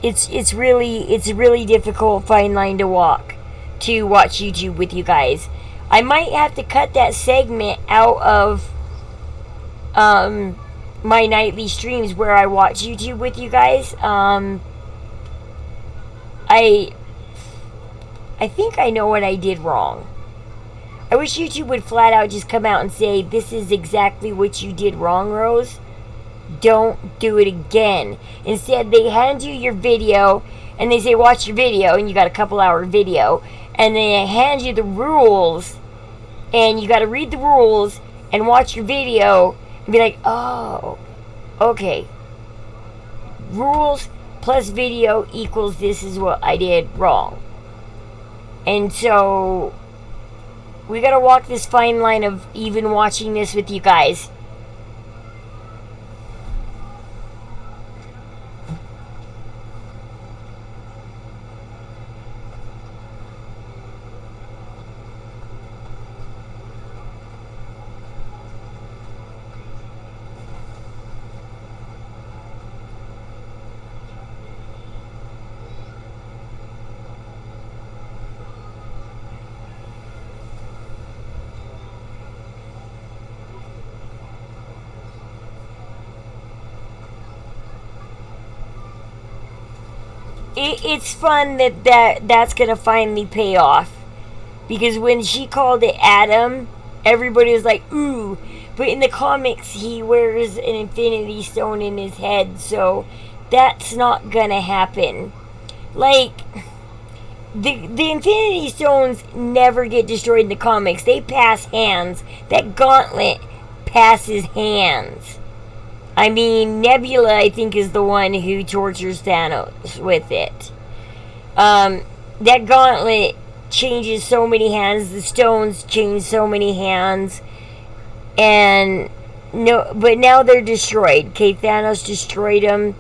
A: It's really difficult fine line to walk to watch YouTube with you guys. I might have to cut that segment out of my nightly streams where I watch YouTube with you guys. I think I know what I did wrong. I wish YouTube would flat out just come out and say, this is exactly what you did wrong, Rose. Don't do it again. Instead, they hand you your video, and they say watch your video, and you got a couple-hour video, and they hand you the rules, and you got to read the rules and watch your video and be like, oh, okay, rules plus video equals this is what I did wrong. And so we got to walk this fine line of even watching this with you guys. It's fun that's gonna finally pay off, because when she called it Adam, everybody was like, ooh, but in the comics he wears an Infinity Stone in his head, so that's not gonna happen. Like, the Infinity Stones never get destroyed in the comics. They pass hands. That gauntlet passes hands. I mean, Nebula, I think, is the one who tortures Thanos with it. That gauntlet changes so many hands. The stones change so many hands. And no, but now they're destroyed. Okay, Thanos destroyed them.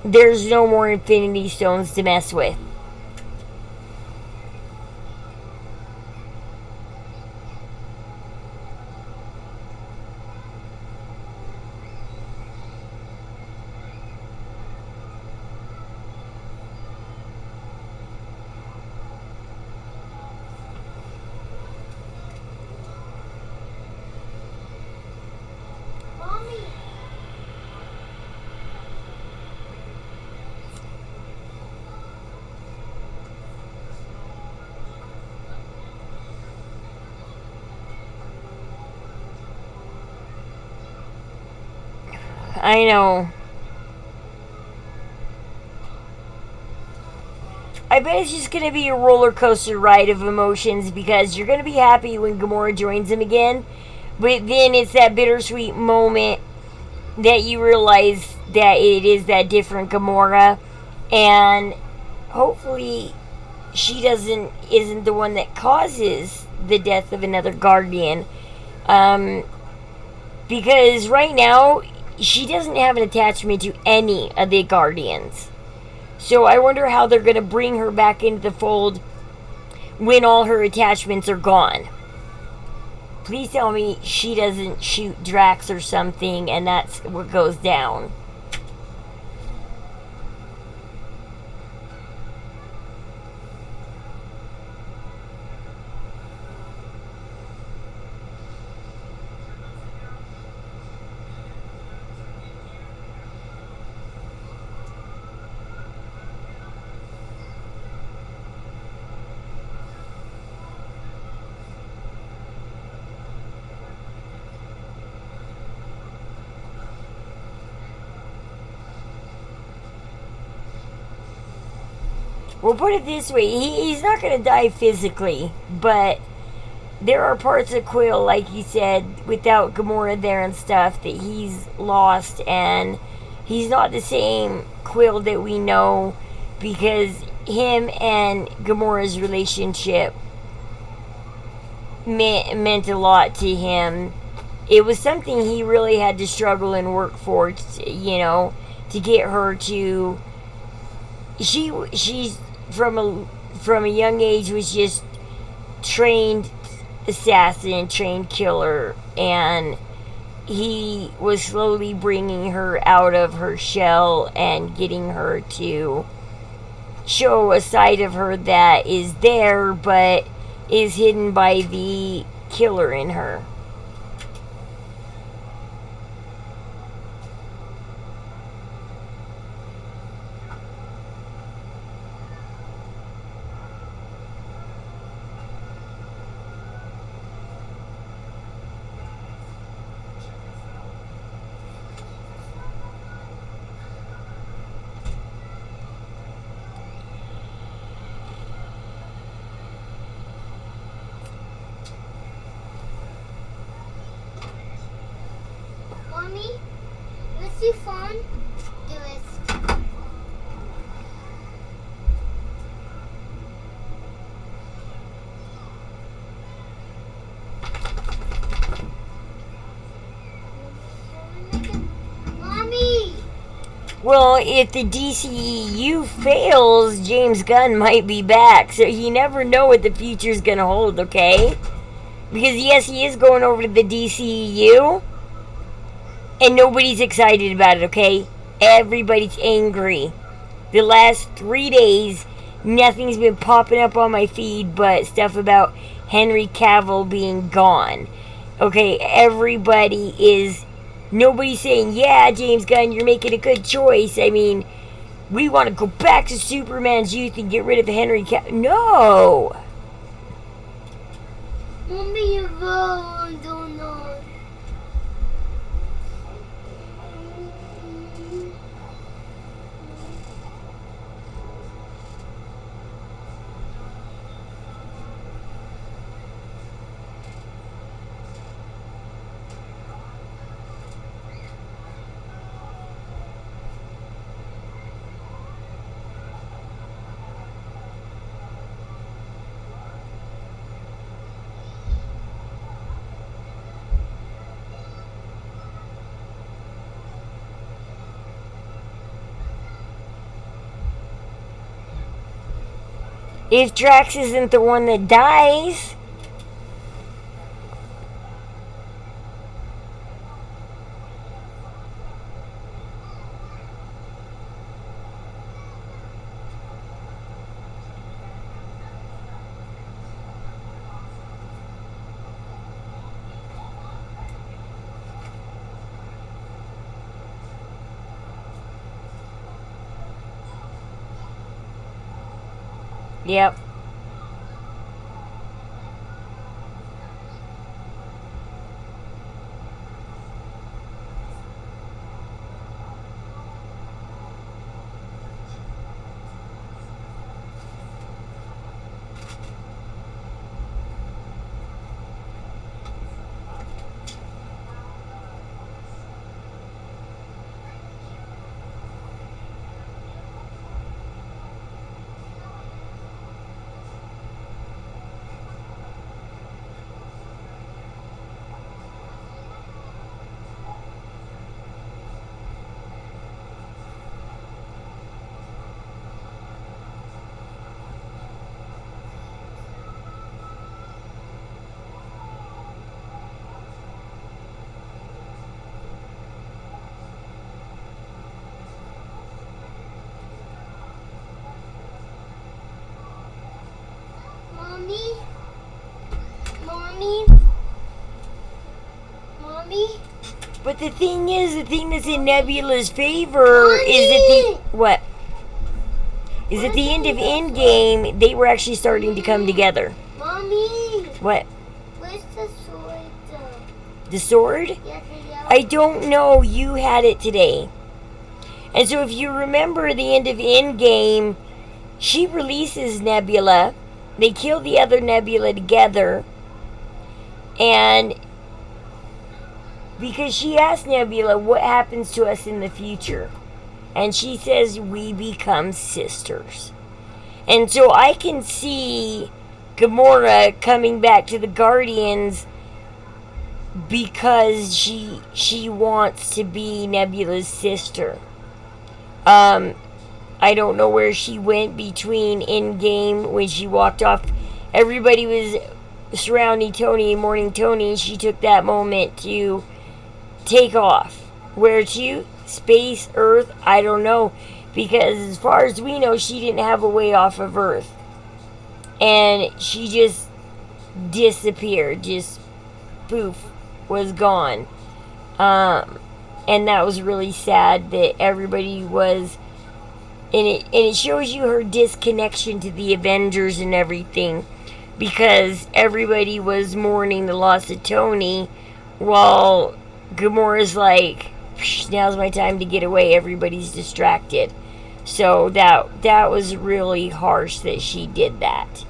A: There's no more Infinity Stones to mess with.
B: Mommy.
A: I know. I bet it's just going to be a roller coaster ride of emotions, because you're going to be happy when Gamora joins him again, but then it's that bittersweet moment that you realize that it is that different Gamora, and hopefully she isn't the one that causes the death of another Guardian, because right now she doesn't have an attachment to any of the Guardians. So I wonder how they're going to bring her back into the fold when all her attachments are gone. Please tell me she doesn't shoot Drax or something and that's what goes down. We'll put it this way, he's not going to die physically, but there are parts of Quill, like you said, without Gamora there and stuff, that he's lost, and he's not the same Quill that we know, because him and Gamora's relationship meant a lot to him. It was something he really had to struggle and work for, to get her to... She's from a young age was just trained assassin, trained killer, and he was slowly bringing her out of her shell and getting her to show a side of her that is there but is hidden by the killer in her.
B: see fun? Do it. Mommy!
A: Well, if the DCEU fails, James Gunn might be back. So you never know what the future's going to hold, okay? Because yes, he is going over to the DCEU. And nobody's excited about it, okay? Everybody's angry. The last 3 days, nothing's been popping up on my feed but stuff about Henry Cavill being gone. Okay, everybody is... Nobody's saying, yeah, James Gunn, you're making a good choice. I mean, we want to go back to Superman's youth and get rid of Henry Cavill. No!
B: Mommy, you don't know.
A: If Drax isn't the one that dies... Yep.
B: Mommy?
A: But the thing is, the thing that's in Nebula's favor is that the... What? Is at the end of Endgame, they were actually starting to come together.
B: Mommy!
A: What?
B: Where's the sword?
A: The sword?
B: Yeah, the yellow.
A: I don't know. You had it today. And so if you remember at the end of Endgame, she releases Nebula. They kill the other Nebula together. And because she asked Nebula what happens to us in the future. And she says we become sisters. And so I can see Gamora coming back to the Guardians because she wants to be Nebula's sister. I don't know where she went between Endgame when she walked off. Everybody was surrounding Tony and mourning Tony. She took that moment to take off. Where to? Space, Earth? I don't know. Because as far as we know, she didn't have a way off of Earth. And she just disappeared. Just poof. Was gone. And that was really sad that everybody was... And it shows you her disconnection to the Avengers and everything. Because everybody was mourning the loss of Tony. While Gamora's like, now's my time to get away. Everybody's distracted. So that was really harsh that she did that.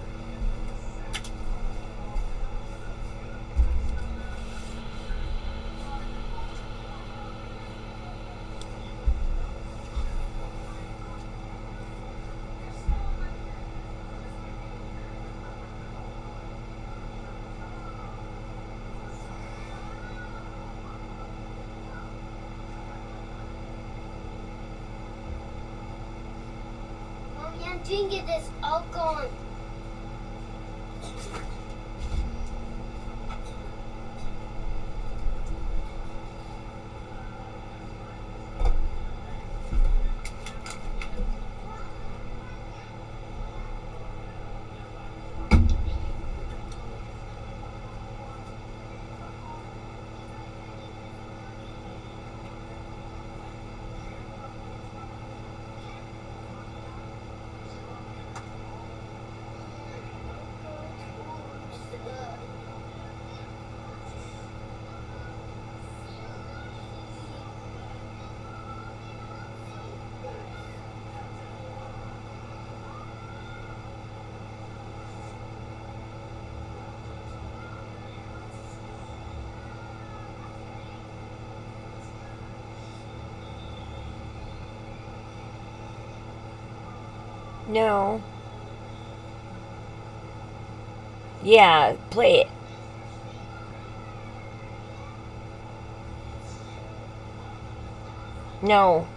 B: can't drink it. It's all gone.
A: No. Yeah, play it. No.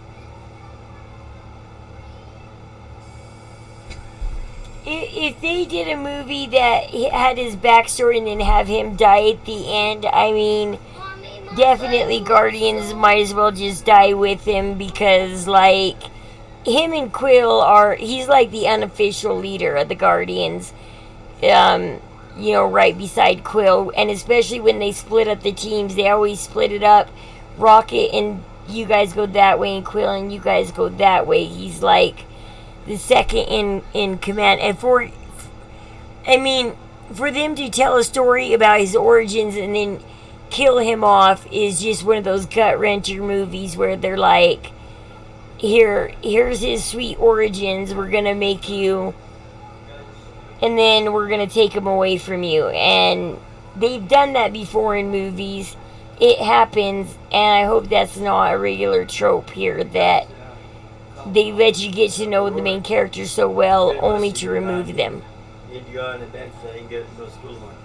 A: If they did a movie that had his backstory and then have him die at the end, I mean,
B: Mommy, my
A: definitely
B: leg
A: Guardians
B: hurts.
A: might as well just die with him because, like, him and Quill are, he's like the unofficial leader of the Guardians, right beside Quill. And especially when they split up the teams, they always split it up. Rocket and you guys go that way, and Quill and you guys go that way. He's like the second in command. And for them to tell a story about his origins and then kill him off is just one of those gut wrencher movies where they're like, here's his sweet origins, we're gonna make you, and then we're gonna take him away from you. And they've done that before in movies. It happens, and I hope that's not a regular trope here, that they let you get to know the main characters so well only to remove them.
C: Need to go on the bench so I can get no school one.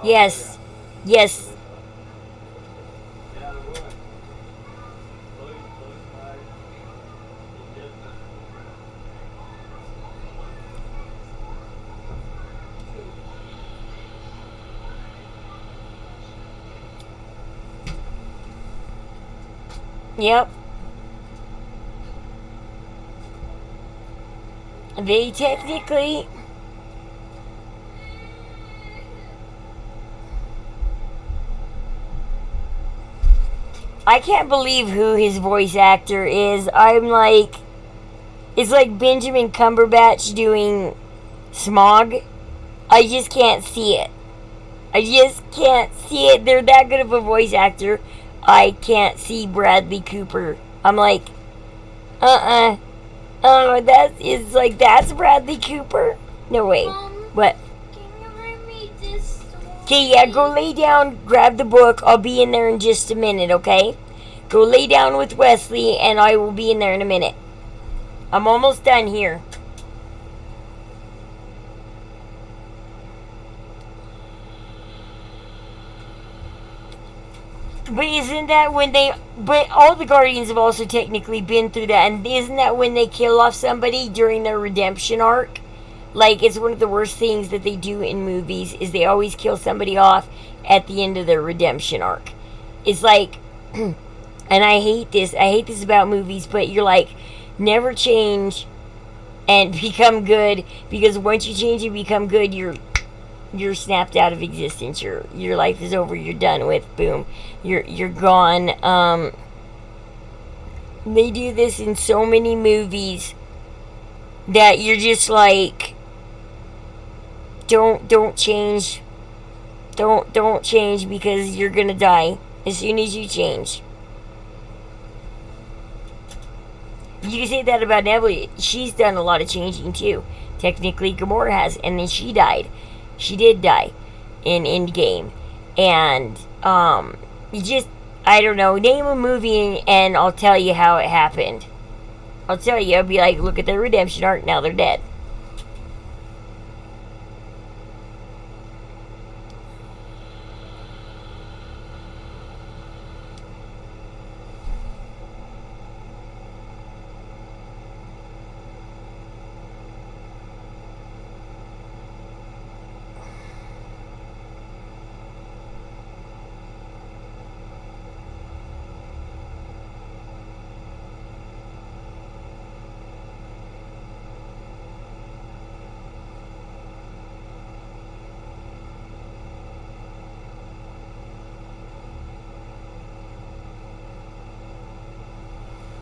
A: Yes. Yes.
C: Yeah, the one.
A: Yep. They technically... I can't believe who his voice actor is. I'm like... It's like Benjamin Cumberbatch doing Smog. I just can't see it. I just can't see it. They're that good of a voice actor. I can't see Bradley Cooper. I'm like, oh, that's Bradley Cooper? No way.
B: Mom,
A: What?
B: can you read me this story?
A: Okay, yeah, go lay down, grab the book. I'll be in there in just a minute, okay? Go lay down with Wesley, and I will be in there in a minute. I'm almost done here. But isn't that when they... But all the Guardians have also technically been through that. And isn't that when they kill off somebody during their redemption arc? Like, it's one of the worst things that they do in movies is they always kill somebody off at the end of their redemption arc. It's like... And I hate this. I hate this about movies, but you're like, never change and become good. Because once you change and become good, you're snapped out of existence. Your life is over. You're done with. Boom. You're gone. They do this in so many movies that you're just like, don't change. Don't change because you're gonna die as soon as you change. You can say that about Nebula. She's done a lot of changing too. Technically, Gamora has, and then she died. She did die in Endgame. And, you just, I don't know, name a movie and I'll tell you how it happened. I'll tell you, I'll be like, look at their redemption arc, now they're dead.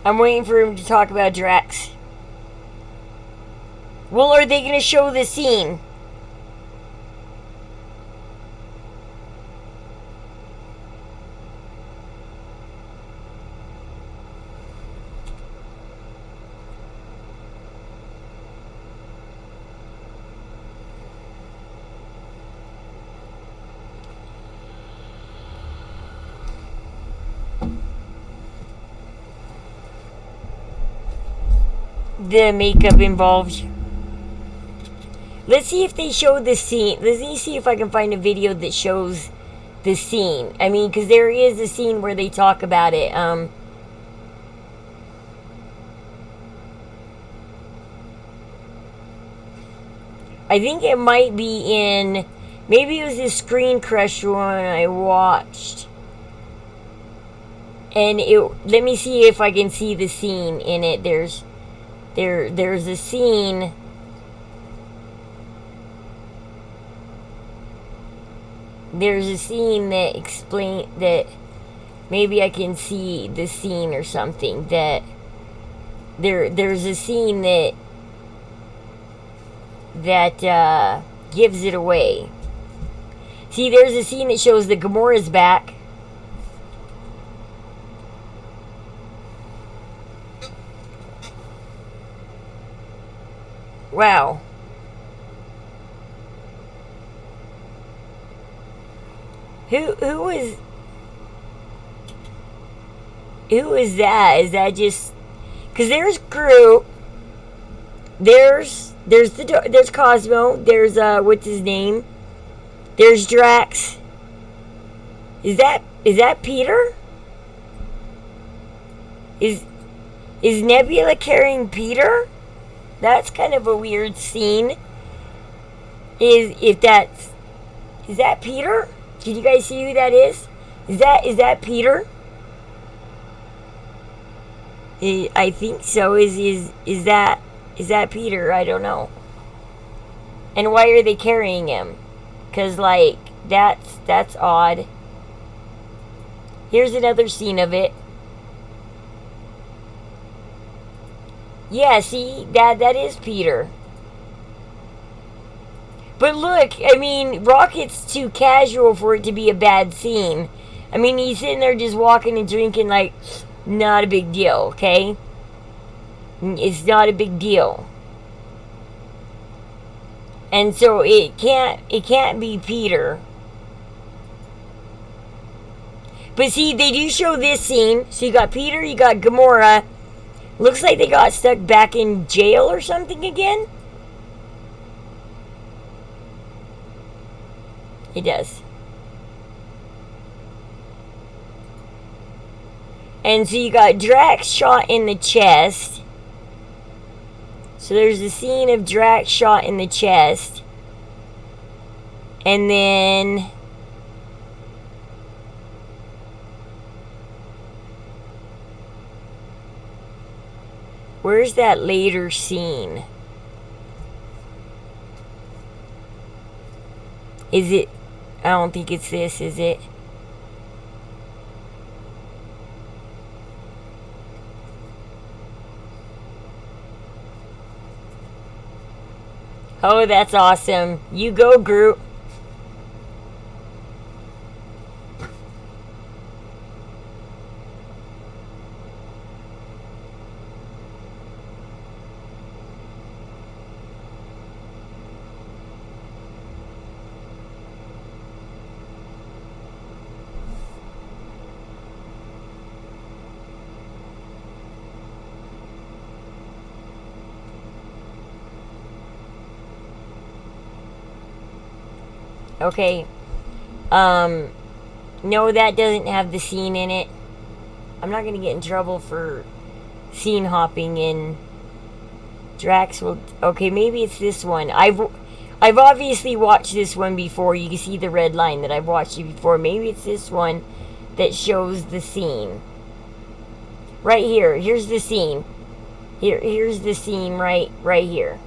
A: I'm waiting for him to talk about Drax. Well, are they going to show the scene? The makeup involved. Let's see if they show the scene. Let me see if I can find a video that shows the scene. I mean, because there is a scene where they talk about it. I think it might be in... Maybe it was the Screen Crush one I watched. And let me see if I can see the scene in it. There's a scene. There's a scene that maybe I can see the scene or something. That there's a scene that gives it away. See, there's a scene that shows that Gamora's back. Wow. Who is that? Is that just... Because there's Groot. There's Cosmo. There's what's his name? There's Drax. Is that Peter? Is Nebula carrying Peter? That's kind of a weird scene. Is that Peter? Did you guys see who that is? Is that Peter? I think so. Is that Peter? I don't know. And why are they carrying him? 'Cause like that's odd. Here's another scene of it. Yeah, see, that is Peter. But look, I mean, Rocket's too casual for it to be a bad scene. I mean, he's sitting there just walking and drinking, like, not a big deal, okay? It's not a big deal. And so it can't be Peter. But see, they do show this scene. So you got Peter, you got Gamora. Looks like they got stuck back in jail or something again. It does. And so you got Drax shot in the chest. So there's a scene of Drax shot in the chest. And then... where's that later scene? Is it... I don't think it's this, is it? Oh, that's awesome. You go, Groot. Okay. No, that doesn't have the scene in it. I'm not gonna get in trouble for scene hopping in Drax. Will... okay, maybe it's this one. I've obviously watched this one before. You can see the red line that I've watched it before. Maybe it's this one that shows the scene. Right here. Here's the scene. Here's the scene right here.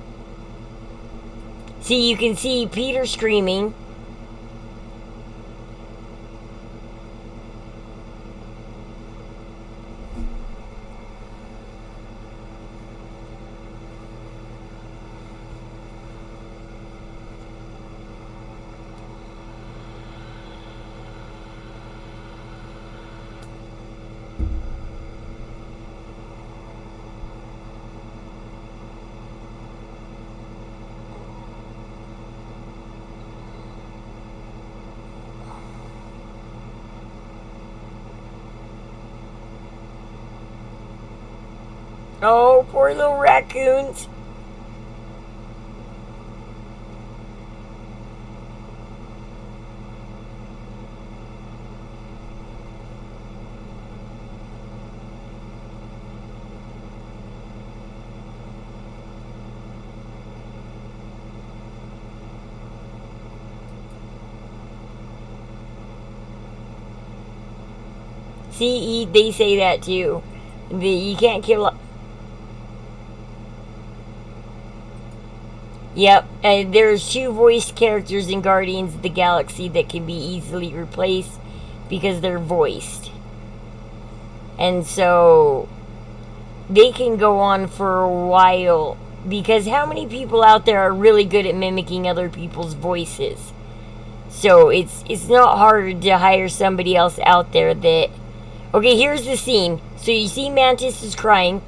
A: See, you can see Peter screaming. Oh, poor little raccoons. See, they say that too. You can't kill. Yep, and there's 2 voiced characters in Guardians of the Galaxy that can be easily replaced because they're voiced. And so they can go on for a while, because how many people out there are really good at mimicking other people's voices? So it's not hard to hire somebody else out there that... Okay, here's the scene. So you see Mantis is crying.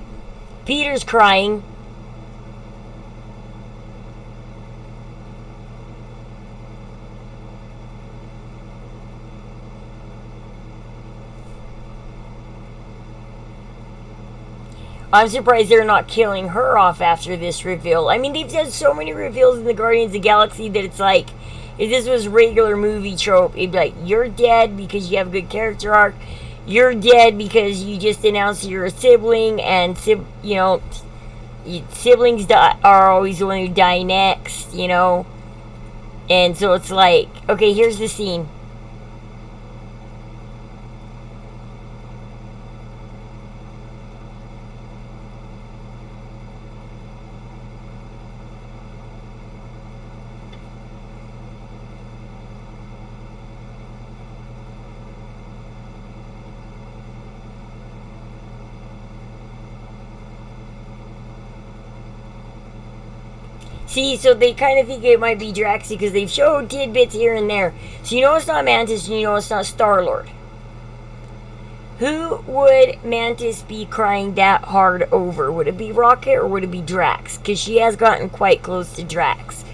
A: Peter's crying. I'm surprised they're not killing her off after this reveal. I mean, they've done so many reveals in the Guardians of the Galaxy that it's like, if this was regular movie trope, it'd be like, you're dead because you have a good character arc. You're dead because you just announced you're a sibling, and siblings are always the one who die next, And so it's like, okay, here's the scene. See, so they kind of think it might be Drax because they've showed tidbits here and there. So you know it's not Mantis, and you know it's not Star-Lord. Who would Mantis be crying that hard over? Would it be Rocket or would it be Drax? Because she has gotten quite close to Drax.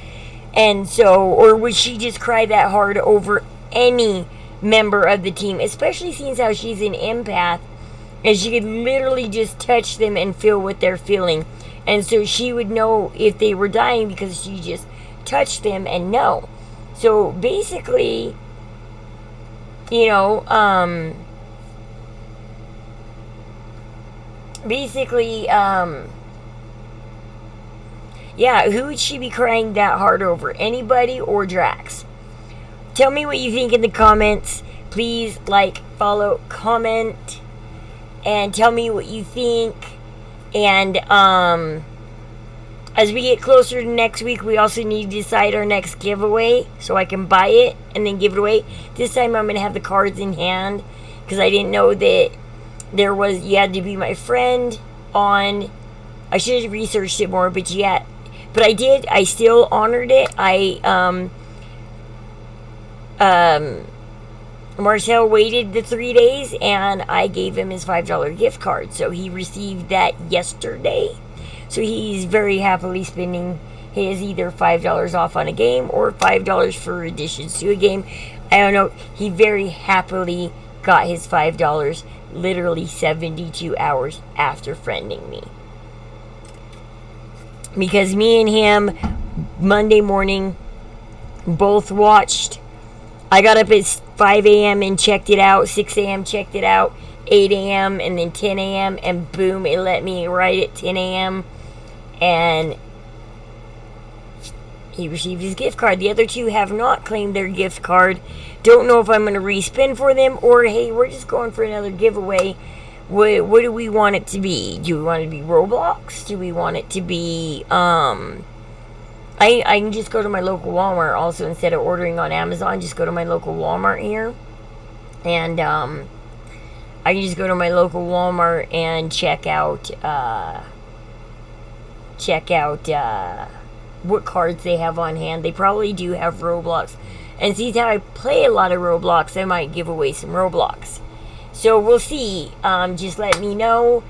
A: And so, or would she just cry that hard over any member of the team? Especially since how she's an empath, and she could literally just touch them and feel what they're feeling. And so she would know if they were dying because she just touched them and know. So basically, yeah, who would she be crying that hard over? Anybody or Drax? Tell me what you think in the comments. Please like, follow, comment, and tell me what you think. And as we get closer to next week, we also need to decide our next giveaway so I can buy it and then give it away. This time I'm going to have the cards in hand because I didn't know that you had to be my friend on... I should have researched it more, but I did. I still honored it. Marcel waited the 3 days, and I gave him his $5 gift card. So he received that yesterday. So he's very happily spending his either $5 off on a game or $5 for additions to a game. I don't know. He very happily got his $5 literally 72 hours after friending me. Because me and him, Monday morning, both watched. I got up at 5 a.m. and checked it out. 6 a.m. checked it out. 8 a.m. and then 10 a.m. and boom, it let me right at 10 a.m. And he received his gift card. The other 2 have not claimed their gift card. Don't know if I'm going to respin for them or, hey, we're just going for another giveaway. What do we want it to be? Do we want it to be Roblox? Do we want it to be, I can just go to my local Walmart also instead of ordering on Amazon. Just go to my local Walmart here. And, I can just go to my local Walmart and check out what cards they have on hand. They probably do have Roblox. And since how I play a lot of Roblox, I might give away some Roblox. So we'll see. Just let me know.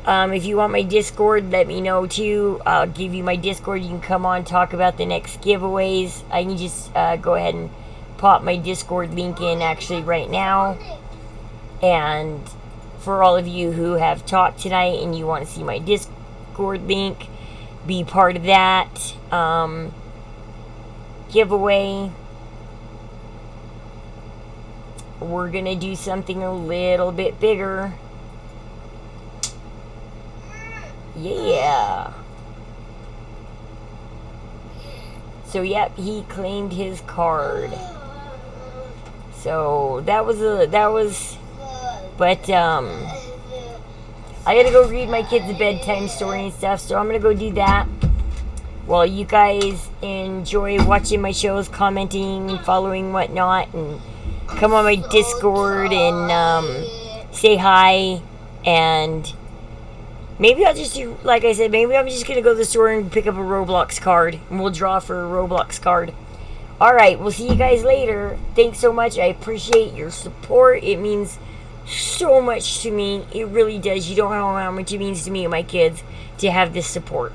A: If you want my Discord, let me know too. I'll give you my Discord. You can come on, talk about the next giveaways. I can just go ahead and pop my Discord link in actually right now. And for all of you who have talked tonight and you want to see my Discord link, be part of that giveaway. We're gonna do something a little bit bigger. Yeah. So yep, he claimed his card. So that was but I gotta go read my kids a bedtime story and stuff, so I'm gonna go do that while you guys enjoy watching my shows, commenting, following, whatnot, and come on my Discord and say hi. And maybe I'll just do, like I said, maybe I'm just gonna go to the store and pick up a Roblox card, and we'll draw for a Roblox card. Alright, we'll see you guys later. Thanks so much. I appreciate your support. It means so much to me. It really does. You don't know how much it means to me and my kids to have this support.